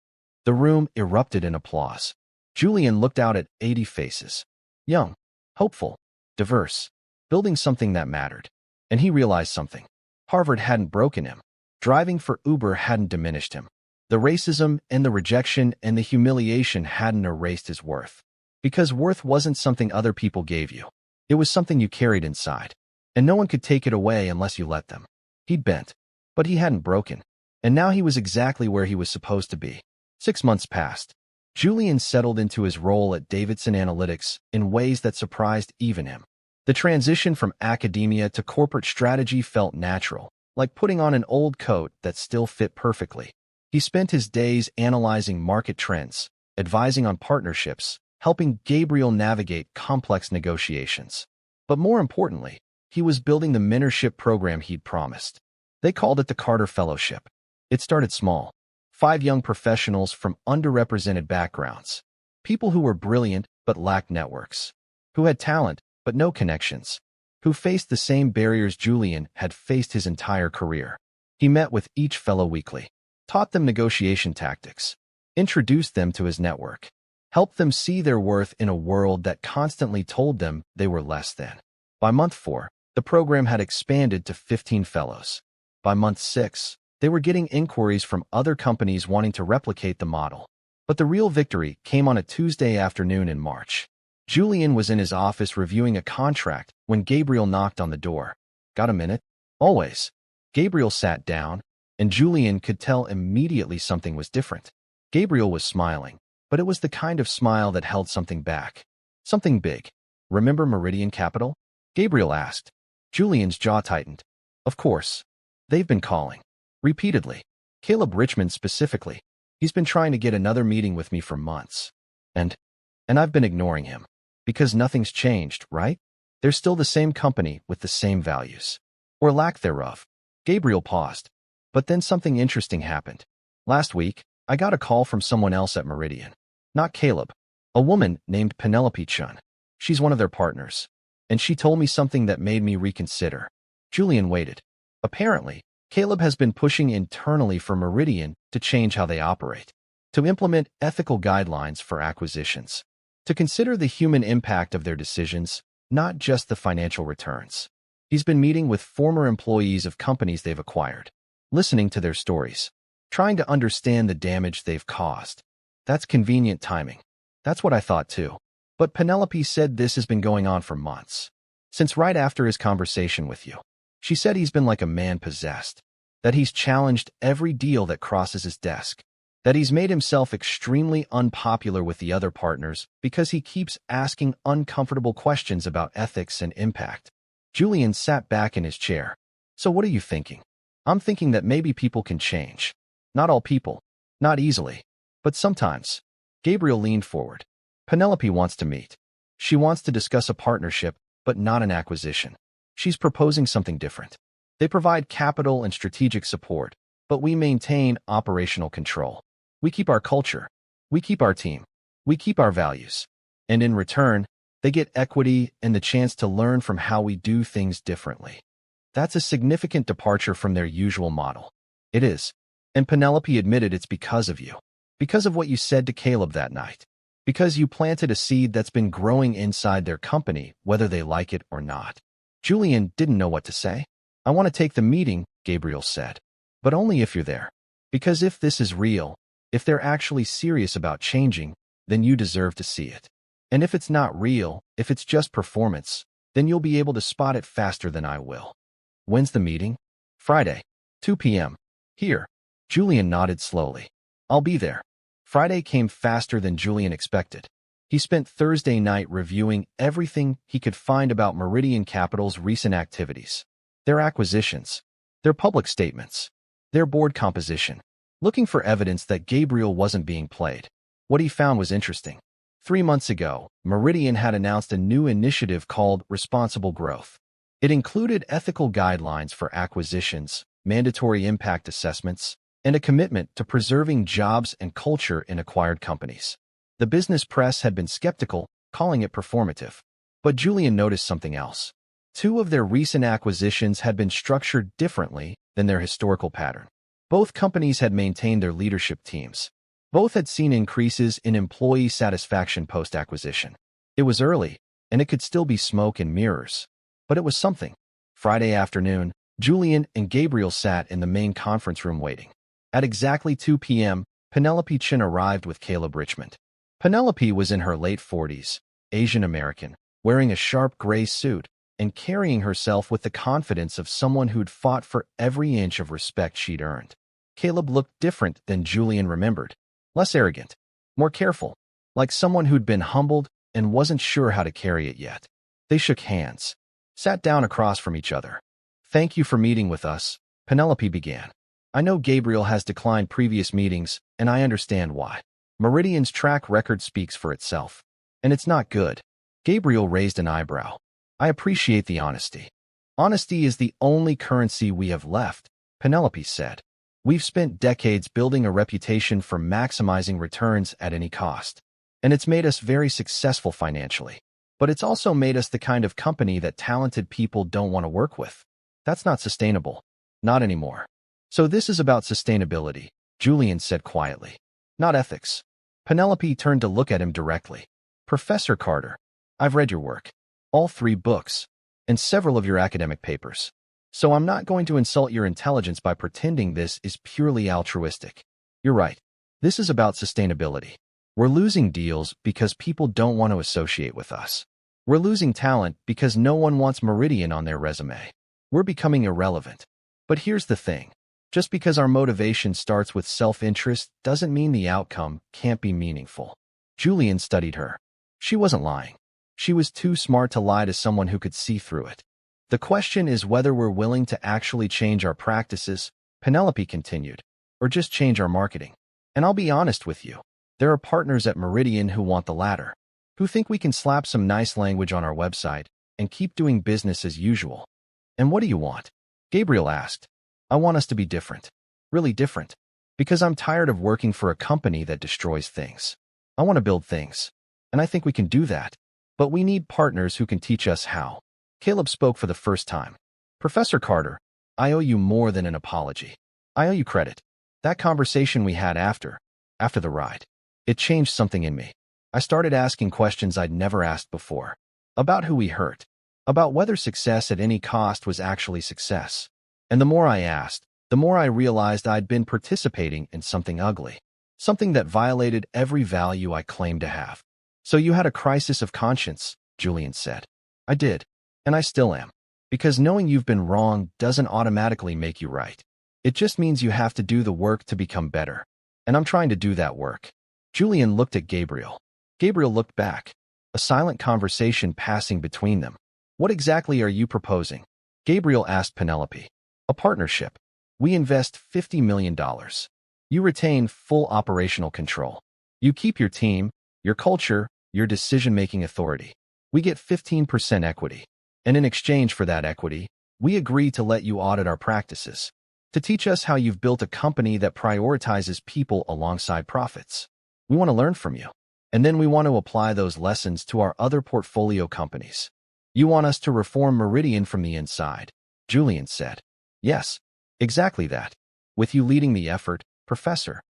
The room erupted in applause. Julian looked out at 80 faces. Young, hopeful, diverse, building something that mattered. And he realized something. Harvard hadn't broken him. Driving for Uber hadn't diminished him. The racism and the rejection and the humiliation hadn't erased his worth. Because worth wasn't something other people gave you. It was something you carried inside. And no one could take it away unless you let them. He'd bent, but he hadn't broken. And now he was exactly where he was supposed to be. 6 months passed. Julian settled into his role at Davidson Analytics in ways that surprised even him. The transition from academia to corporate strategy felt natural, like putting on an old coat that still fit perfectly. He spent his days analyzing market trends, advising on partnerships, helping Gabriel navigate complex negotiations. But more importantly, he was building the mentorship program he'd promised. They called it the Carter Fellowship. It started small. 5 young professionals from underrepresented backgrounds. People who were brilliant but lacked networks. Who had talent but no connections. Who faced the same barriers Julian had faced his entire career. He met with each fellow weekly. Taught them negotiation tactics, introduced them to his network, helped them see their worth in a world that constantly told them they were less than. By month 4, the program had expanded to 15 fellows. By month 6, they were getting inquiries from other companies wanting to replicate the model. But the real victory came on a Tuesday afternoon in March. Julian was in his office reviewing a contract when Gabriel knocked on the door. Got a minute? Always. Gabriel sat down, and Julian could tell immediately something was different. Gabriel was smiling, but it was the kind of smile that held something back. Something big. Remember Meridian Capital? Gabriel asked. Julian's jaw tightened. Of course. They've been calling. Repeatedly. Caleb Richmond specifically. He's been trying to get another meeting with me for months. And I've been ignoring him. Because nothing's changed, right? They're still the same company with the same values. Or lack thereof. Gabriel paused. But then something interesting happened. Last week, I got a call from someone else at Meridian. Not Caleb. A woman named Penelope Chun. She's one of their partners. And she told me something that made me reconsider. Julian waited. Apparently, Caleb has been pushing internally for Meridian to change how they operate, to implement ethical guidelines for acquisitions, to consider the human impact of their decisions, not just the financial returns. He's been meeting with former employees of companies they've acquired, listening to their stories, trying to understand the damage they've caused. That's convenient timing. That's what I thought too. But Penelope said this has been going on for months. Since right after his conversation with you. She said he's been like a man possessed, that he's challenged every deal that crosses his desk, that he's made himself extremely unpopular with the other partners because he keeps asking uncomfortable questions about ethics and impact. Julian sat back in his chair. So what are you thinking? I'm thinking that maybe people can change. Not all people. Not easily. But sometimes. Gabriel leaned forward. Penelope wants to meet. She wants to discuss a partnership, but not an acquisition. She's proposing something different. They provide capital and strategic support, but we maintain operational control. We keep our culture. We keep our team. We keep our values. And in return, they get equity and the chance to learn from how we do things differently. That's a significant departure from their usual model. It is. And Penelope admitted it's because of you. Because of what you said to Caleb that night. Because you planted a seed that's been growing inside their company, whether they like it or not. Julian didn't know what to say. I want to take the meeting, Gabriel said. But only if you're there. Because if this is real, if they're actually serious about changing, then you deserve to see it. And if it's not real, if it's just performance, then you'll be able to spot it faster than I will. When's the meeting? Friday, 2 p.m. Here. Julian nodded slowly. I'll be there. Friday came faster than Julian expected. He spent Thursday night reviewing everything he could find about Meridian Capital's recent activities, their acquisitions, their public statements, their board composition, looking for evidence that Gabriel wasn't being played. What he found was interesting. 3 months ago, Meridian had announced a new initiative called Responsible Growth. It included ethical guidelines for acquisitions, mandatory impact assessments, and a commitment to preserving jobs and culture in acquired companies. The business press had been skeptical, calling it performative. But Julian noticed something else. 2 of their recent acquisitions had been structured differently than their historical pattern. Both companies had maintained their leadership teams. Both had seen increases in employee satisfaction post-acquisition. It was early, and it could still be smoke and mirrors. But it was something. Friday afternoon, Julian and Gabriel sat in the main conference room waiting. At exactly 2 p.m., Penelope Chin arrived with Caleb Richmond. Penelope was in her late 40s, Asian American, wearing a sharp gray suit and carrying herself with the confidence of someone who'd fought for every inch of respect she'd earned. Caleb looked different than Julian remembered. Less arrogant, more careful, like someone who'd been humbled and wasn't sure how to carry it yet. They shook hands, sat down across from each other. Thank you for meeting with us, Penelope began. I know Gabriel has declined previous meetings, and I understand why. Meridian's track record speaks for itself. And it's not good. Gabriel raised an eyebrow. I appreciate the honesty. Honesty is the only currency we have left, Penelope said. We've spent decades building a reputation for maximizing returns at any cost. And it's made us very successful financially. But it's also made us the kind of company that talented people don't want to work with. That's not sustainable. Not anymore. So this is about sustainability, Julian said quietly. Not ethics. Penelope turned to look at him directly. Professor Carter, I've read your work. All 3 books. And several of your academic papers. So I'm not going to insult your intelligence by pretending this is purely altruistic. You're right. This is about sustainability. We're losing deals because people don't want to associate with us. We're losing talent because no one wants Meridian on their resume. We're becoming irrelevant. But here's the thing. Just because our motivation starts with self-interest doesn't mean the outcome can't be meaningful. Julian studied her. She wasn't lying. She was too smart to lie to someone who could see through it. The question is whether we're willing to actually change our practices, Penelope continued, or just change our marketing. And I'll be honest with you. There are partners at Meridian who want the latter, who think we can slap some nice language on our website and keep doing business as usual. And what do you want? Gabriel asked. I want us to be different. really different. Because I'm tired of working for a company that destroys things. I want to build things. And I think we can do that. But we need partners who can teach us how. Caleb spoke for the first time. Professor Carter, I owe you more than an apology. I owe you credit. That conversation we had after the ride, it changed something in me. I started asking questions I'd never asked before. About who we hurt. About whether success at any cost was actually success. And the more I asked, the more I realized I'd been participating in something ugly. Something that violated every value I claimed to have. So you had a crisis of conscience, Julian said. I did. And I still am. Because knowing you've been wrong doesn't automatically make you right. It just means you have to do the work to become better. And I'm trying to do that work. Julian looked at Gabriel. Gabriel looked back. A silent conversation passing between them. What exactly are you proposing? Gabriel asked Penelope. A partnership. We invest $50 million. You retain full operational control. You keep your team, your culture, your decision-making authority. We get 15% equity. And in exchange for that equity, we agree to let you audit our practices. To teach us how you've built a company that prioritizes people alongside profits. We want to learn from you. And then we want to apply those lessons to our other portfolio companies. You want us to reform Meridian from the inside, Julian said. Yes, exactly that. With you leading the effort, Professor.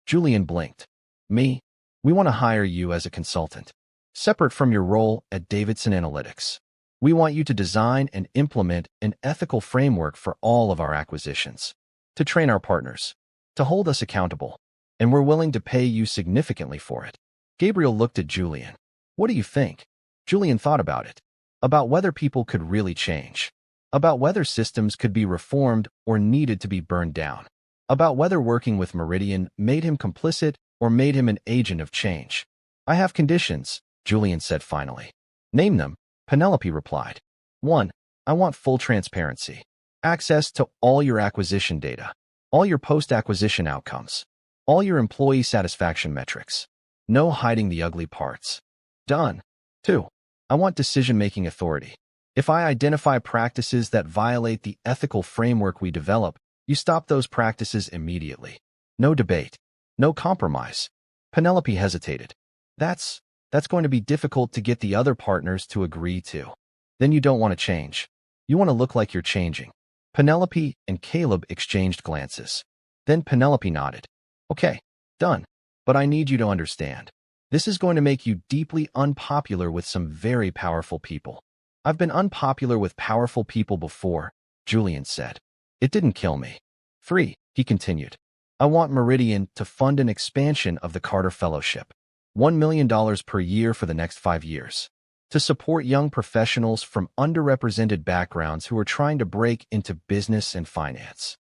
Julian blinked. Me? We want to hire you as a consultant. Separate from your role at Davidson Analytics. We want you to design and implement an ethical framework for all of our acquisitions. To train our partners. To hold us accountable. And we're willing to pay you significantly for it. Gabriel looked at Julian. What do you think? Julian thought about it. About whether people could really change. About whether systems could be reformed or needed to be burned down. About whether working with Meridian made him complicit or made him an agent of change. I have conditions, Julian said finally. Name them, Penelope replied. 1. I want full transparency. Access to all your acquisition data. All your post-acquisition outcomes. All your employee satisfaction metrics. No hiding the ugly parts. Done. 2. I want decision-making authority. If I identify practices that violate the ethical framework we develop, you stop those practices immediately. No debate. No compromise. Penelope hesitated. That's going to be difficult to get the other partners to agree to. Then you don't want to change. You want to look like you're changing. Penelope and Caleb exchanged glances. Then Penelope nodded. Okay, done. But I need you to understand. This is going to make you deeply unpopular with some very powerful people. I've been unpopular with powerful people before, Julian said. It didn't kill me. 3, he continued. I want Meridian to fund an expansion of the Carter Fellowship. $1 million per year for the next 5 years. To support young professionals from underrepresented backgrounds who are trying to break into business and finance.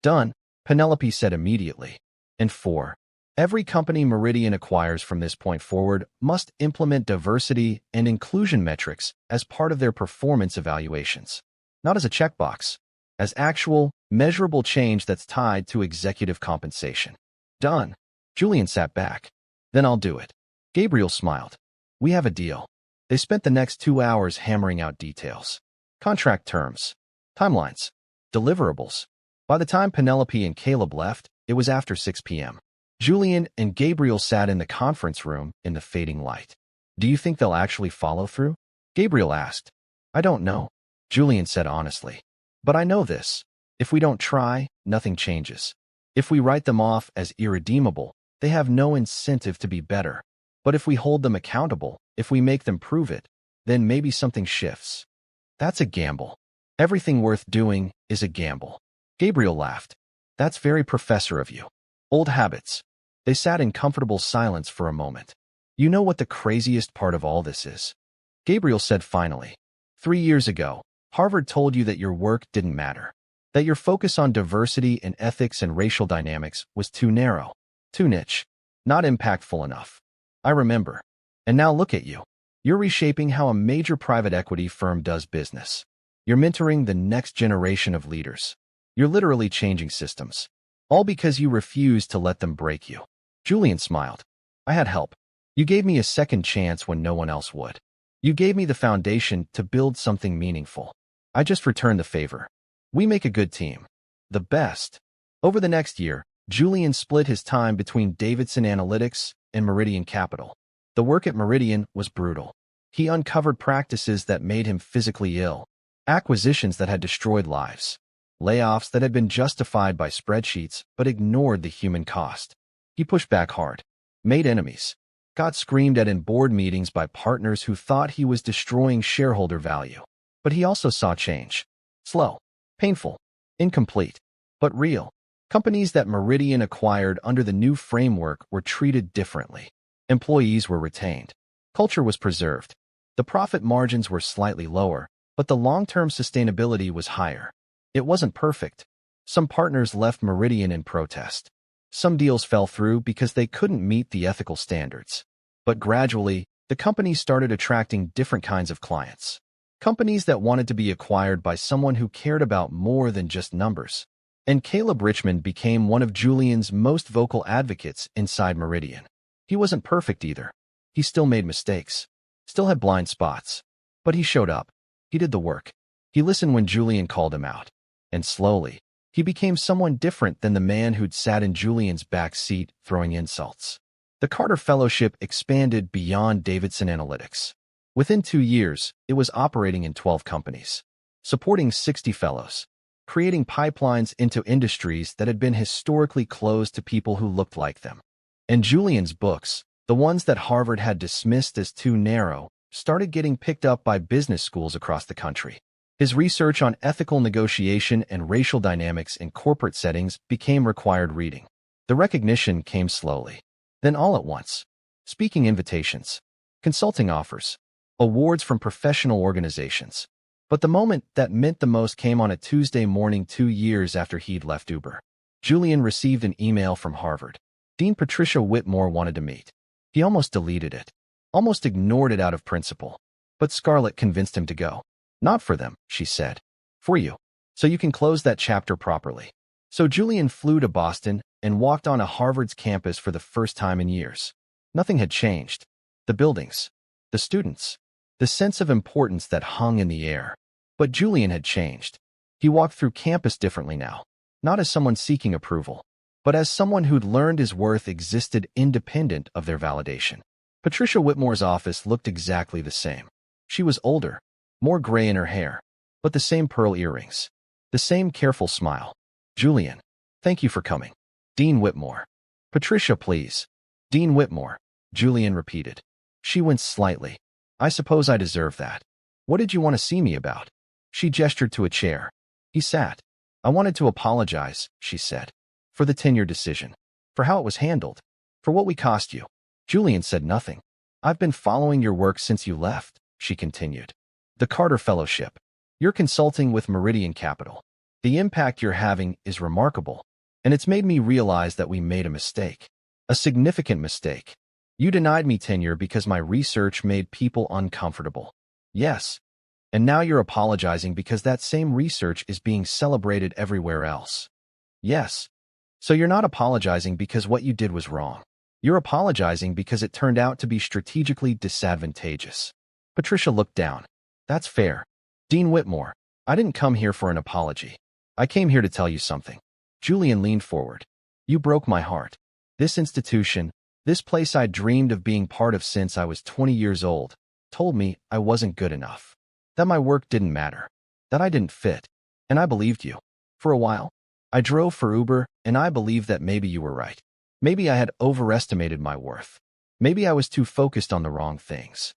Done, Penelope said immediately. And 4. Every company Meridian acquires from this point forward must implement diversity and inclusion metrics as part of their performance evaluations. Not as a checkbox, as actual, measurable change that's tied to executive compensation. Done. Julian sat back. Then I'll do it. Gabriel smiled. We have a deal. They spent the next 2 hours hammering out details. Contract terms. Timelines. Deliverables. By the time Penelope and Caleb left, it was after 6 p.m. Julian and Gabriel sat in the conference room in the fading light. Do you think they'll actually follow through? Gabriel asked. I don't know, Julian said honestly. But I know this. If we don't try, nothing changes. If we write them off as irredeemable, they have no incentive to be better. But if we hold them accountable, if we make them prove it, then maybe something shifts. That's a gamble. Everything worth doing is a gamble. Gabriel laughed. That's very professor of you. Old habits. They sat in comfortable silence for a moment. You know what the craziest part of all this is? Gabriel said finally. 3 years ago, Harvard told you that your work didn't matter. That your focus on diversity and ethics and racial dynamics was too narrow, too niche, not impactful enough. I remember. And now look at you. You're reshaping how a major private equity firm does business. You're mentoring the next generation of leaders. You're literally changing systems. All because you refuse to let them break you. Julian smiled. I had help. You gave me a second chance when no one else would. You gave me the foundation to build something meaningful. I just returned the favor. We make a good team. The best. Over the next year, Julian split his time between Davidson Analytics and Meridian Capital. The work at Meridian was brutal. He uncovered practices that made him physically ill, acquisitions that had destroyed lives, layoffs that had been justified by spreadsheets but ignored the human cost. He pushed back hard, made enemies, got screamed at in board meetings by partners who thought he was destroying shareholder value. But he also saw change. Slow, painful, incomplete, but real. Companies that Meridian acquired under the new framework were treated differently. Employees were retained. Culture was preserved. The profit margins were slightly lower, but the long-term sustainability was higher. It wasn't perfect. Some partners left Meridian in protest. Some deals fell through because they couldn't meet the ethical standards. But gradually, the company started attracting different kinds of clients. Companies that wanted to be acquired by someone who cared about more than just numbers. And Caleb Richmond became one of Julian's most vocal advocates inside Meridian. He wasn't perfect either. He still made mistakes, still had blind spots. But he showed up. He did the work. He listened when Julian called him out. And slowly, he became someone different than the man who'd sat in Julian's back seat throwing insults. The Carter Fellowship expanded beyond Davidson Analytics. Within 2 years, it was operating in 12 companies, supporting 60 fellows, creating pipelines into industries that had been historically closed to people who looked like them. And Julian's books, the ones that Harvard had dismissed as too narrow, started getting picked up by business schools across the country. His research on ethical negotiation and racial dynamics in corporate settings became required reading. The recognition came slowly, then all at once. Speaking invitations, consulting offers, awards from professional organizations. But the moment that meant the most came on a Tuesday morning 2 years after he'd left Uber. Julian received an email from Harvard. Dean Patricia Whitmore wanted to meet. He almost deleted it, almost ignored it out of principle. But Scarlett convinced him to go. Not for them, she said. For you. So you can close that chapter properly. So Julian flew to Boston and walked on a Harvard's campus for the first time in years. Nothing had changed. The buildings, the students, the sense of importance that hung in the air. But Julian had changed. He walked through campus differently now, not as someone seeking approval, but as someone who'd learned his worth existed independent of their validation. Patricia Whitmore's office looked exactly the same. She was older, more gray in her hair, but the same pearl earrings, the same careful smile. Julian, thank you for coming. Dean Whitmore. Patricia, please. Dean Whitmore, Julian repeated. She winced slightly. I suppose I deserve that. What did you want to see me about? She gestured to a chair. He sat. I wanted to apologize, she said, for the tenure decision, for how it was handled, for what we cost you. Julian said nothing. I've been following your work since you left, she continued. The Carter Fellowship. You're consulting with Meridian Capital. The impact you're having is remarkable, and it's made me realize that we made a mistake. A significant mistake. You denied me tenure because my research made people uncomfortable. Yes. And now you're apologizing because that same research is being celebrated everywhere else. Yes. So you're not apologizing because what you did was wrong. You're apologizing because it turned out to be strategically disadvantageous. Patricia looked down. That's fair. Dean Whitmore, I didn't come here for an apology. I came here to tell you something. Julian leaned forward. You broke my heart. This institution, this place I dreamed of being part of since I was 20 years old, told me I wasn't good enough, that my work didn't matter, that I didn't fit, and I believed you. For a while, I drove for Uber, and I believed that maybe you were right. Maybe I had overestimated my worth. Maybe I was too focused on the wrong things.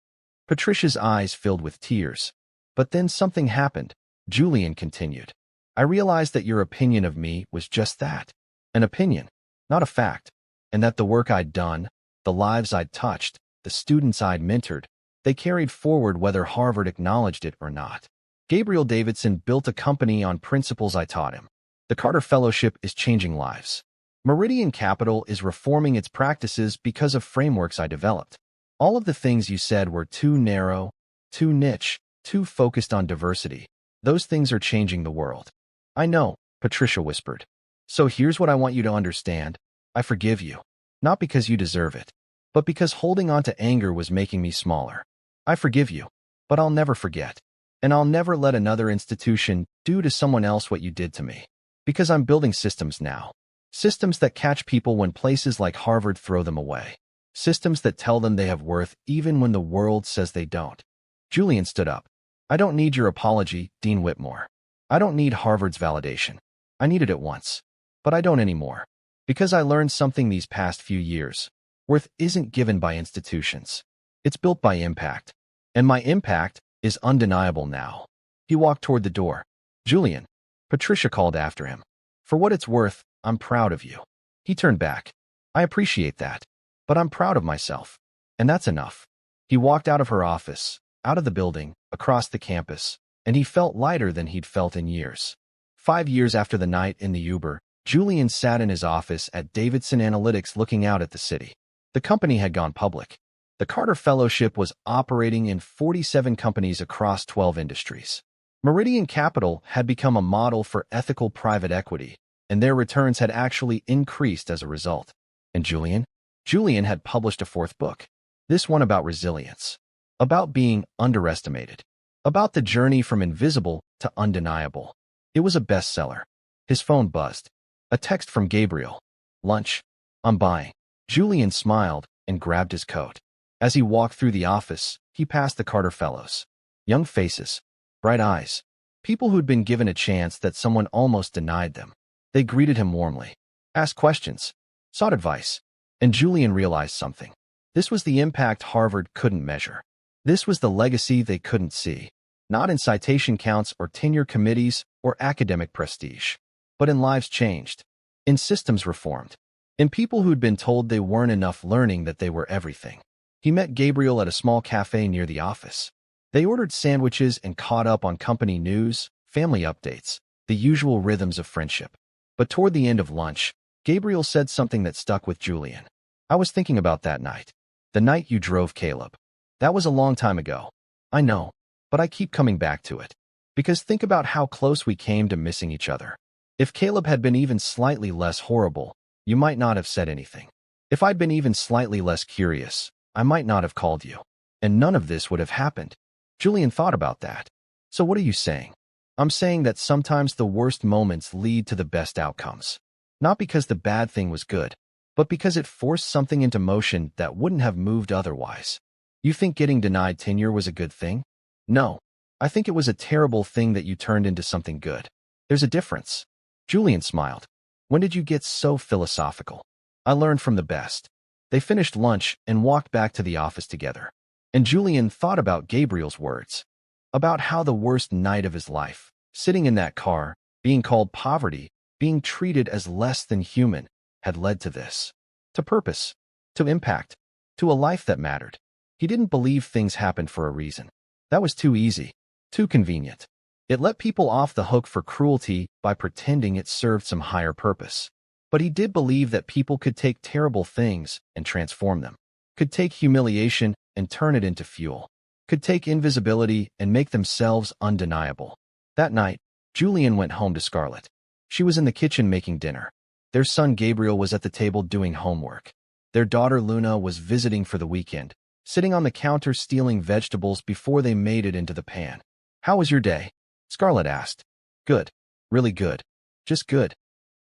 Patricia's eyes filled with tears. But then something happened, Julian continued. I realized that your opinion of me was just that, an opinion, not a fact, and that the work I'd done, the lives I'd touched, the students I'd mentored, they carried forward whether Harvard acknowledged it or not. Gabriel Davidson built a company on principles I taught him. The Carter Fellowship is changing lives. Meridian Capital is reforming its practices because of frameworks I developed. All of the things you said were too narrow, too niche, too focused on diversity. Those things are changing the world. I know, Patricia whispered. So here's what I want you to understand. I forgive you. Not because you deserve it, but because holding on to anger was making me smaller. I forgive you, but I'll never forget. And I'll never let another institution do to someone else what you did to me. Because I'm building systems now. Systems that catch people when places like Harvard throw them away. Systems that tell them they have worth even when the world says they don't. Julian stood up. I don't need your apology, Dean Whitmore. I don't need Harvard's validation. I needed it once. But I don't anymore. Because I learned something these past few years. Worth isn't given by institutions. It's built by impact. And my impact is undeniable now. He walked toward the door. Julian. Patricia called after him. For what it's worth, I'm proud of you. He turned back. I appreciate that. But I'm proud of myself. And that's enough. He walked out of her office, out of the building, across the campus, and he felt lighter than he'd felt in years. 5 years after the night in the Uber, Julian sat in his office at Davidson Analytics looking out at the city. The company had gone public. The Carter Fellowship was operating in 47 companies across 12 industries. Meridian Capital had become a model for ethical private equity, and their returns had actually increased as a result. And Julian? Julian had published a 4th book. This one about resilience. About being underestimated. About the journey from invisible to undeniable. It was a bestseller. His phone buzzed. A text from Gabriel. Lunch. I'm buying. Julian smiled and grabbed his coat. As he walked through the office, he passed the Carter Fellows. Young faces. Bright eyes. People who'd been given a chance that someone almost denied them. They greeted him warmly. Asked questions. Sought advice. And Julian realized something. This was the impact Harvard couldn't measure. This was the legacy they couldn't see. Not in citation counts or tenure committees or academic prestige. But in lives changed. In systems reformed. In people who'd been told they weren't enough learning that they were everything. He met Gabriel at a small cafe near the office. They ordered sandwiches and caught up on company news, family updates, the usual rhythms of friendship. But toward the end of lunch, Gabriel said something that stuck with Julian. I was thinking about that night. The night you drove Caleb. That was a long time ago. I know, but I keep coming back to it. Because think about how close we came to missing each other. If Caleb had been even slightly less horrible, you might not have said anything. If I'd been even slightly less curious, I might not have called you. And none of this would have happened. Julian thought about that. So what are you saying? I'm saying that sometimes the worst moments lead to the best outcomes. Not because the bad thing was good, but because it forced something into motion that wouldn't have moved otherwise. You think getting denied tenure was a good thing? No. I think it was a terrible thing that you turned into something good. There's a difference. Julian smiled. When did you get so philosophical? I learned from the best. They finished lunch and walked back to the office together. And Julian thought about Gabriel's words. About how the worst night of his life, sitting in that car, being called poverty, being treated as less than human, had led to this. To purpose. To impact. To a life that mattered. He didn't believe things happened for a reason. That was too easy. Too convenient. It let people off the hook for cruelty by pretending it served some higher purpose. But he did believe that people could take terrible things and transform them. Could take humiliation and turn it into fuel. Could take invisibility and make themselves undeniable. That night, Julian went home to Scarlett. She was in the kitchen making dinner. Their son Gabriel was at the table doing homework. Their daughter Luna was visiting for the weekend, sitting on the counter stealing vegetables before they made it into the pan. How was your day? Scarlett asked. Good. Really good. Just good.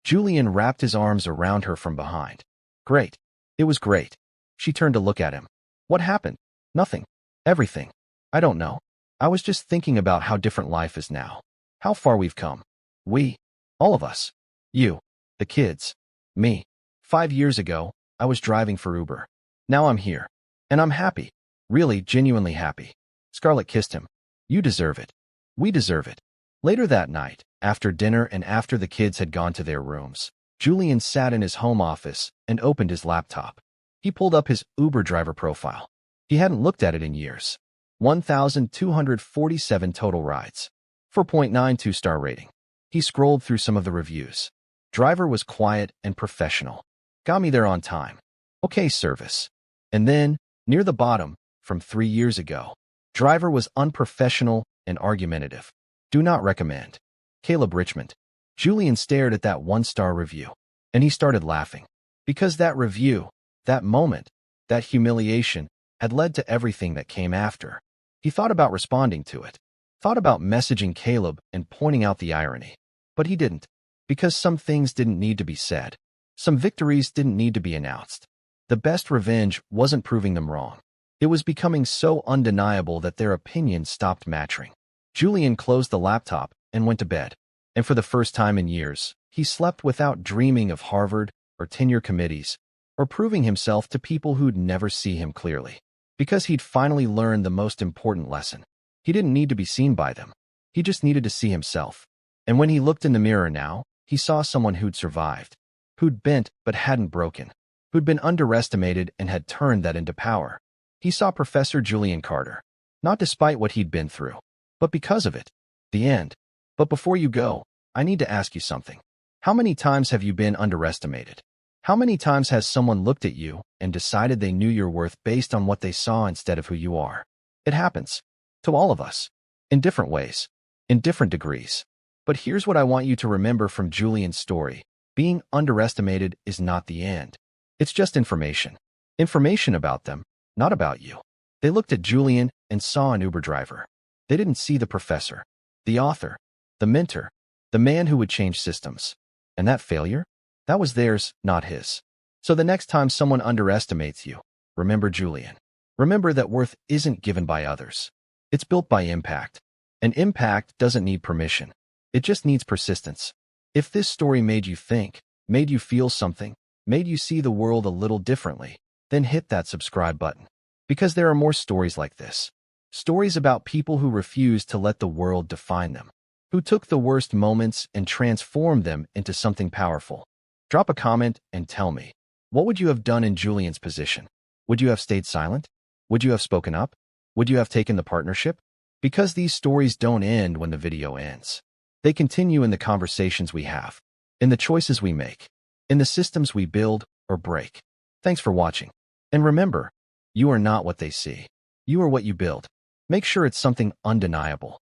Julian wrapped his arms around her from behind. Great. It was great. She turned to look at him. What happened? Nothing. Everything. I don't know. I was just thinking about how different life is now. How far we've come. We. All of us. You. The kids. Me. 5 years ago, I was driving for Uber. Now I'm here. And I'm happy. Really, genuinely happy. Scarlett kissed him. You deserve it. We deserve it. Later that night, after dinner and after the kids had gone to their rooms, Julian sat in his home office and opened his laptop. He pulled up his Uber driver profile. He hadn't looked at it in years. 1,247 total rides. 4.92 star rating. He scrolled through some of the reviews. Driver was quiet and professional. Got me there on time. Okay service. And then, near the bottom, from 3 years ago, driver was unprofessional and argumentative. Do not recommend. Caleb Richmond. Julian stared at that 1-star review, and he started laughing. Because that review, that moment, that humiliation, had led to everything that came after. He thought about responding to it. Thought about messaging Caleb and pointing out the irony. But he didn't. Because some things didn't need to be said. Some victories didn't need to be announced. The best revenge wasn't proving them wrong. It was becoming so undeniable that their opinions stopped matching. Julian closed the laptop and went to bed. And for the first time in years, he slept without dreaming of Harvard or tenure committees, or proving himself to people who'd never see him clearly. Because he'd finally learned the most important lesson. He didn't need to be seen by them. He just needed to see himself. And when he looked in the mirror now, he saw someone who'd survived, who'd bent but hadn't broken, who'd been underestimated and had turned that into power. He saw Professor Julian Carter, not despite what he'd been through, but because of it. The end. But before you go, I need to ask you something. How many times have you been underestimated? How many times has someone looked at you and decided they knew your worth based on what they saw instead of who you are? It happens. To all of us. In different ways. In different degrees. But here's what I want you to remember from Julian's story. Being underestimated is not the end. It's just information. Information about them, not about you. They looked at Julian and saw an Uber driver. They didn't see the professor, the author, the mentor, the man who would change systems. And that failure? That was theirs, not his. So the next time someone underestimates you, remember Julian. Remember that worth isn't given by others. It's built by impact. And impact doesn't need permission. It just needs persistence. If this story made you think, made you feel something, made you see the world a little differently, then hit that subscribe button. Because there are more stories like this. Stories about people who refused to let the world define them. Who took the worst moments and transformed them into something powerful. Drop a comment and tell me, what would you have done in Julian's position? Would you have stayed silent? Would you have spoken up? Would you have taken the partnership? Because these stories don't end when the video ends. They continue in the conversations we have, in the choices we make, in the systems we build or break. Thanks for watching. And remember, you are not what they see. You are what you build. Make sure it's something undeniable.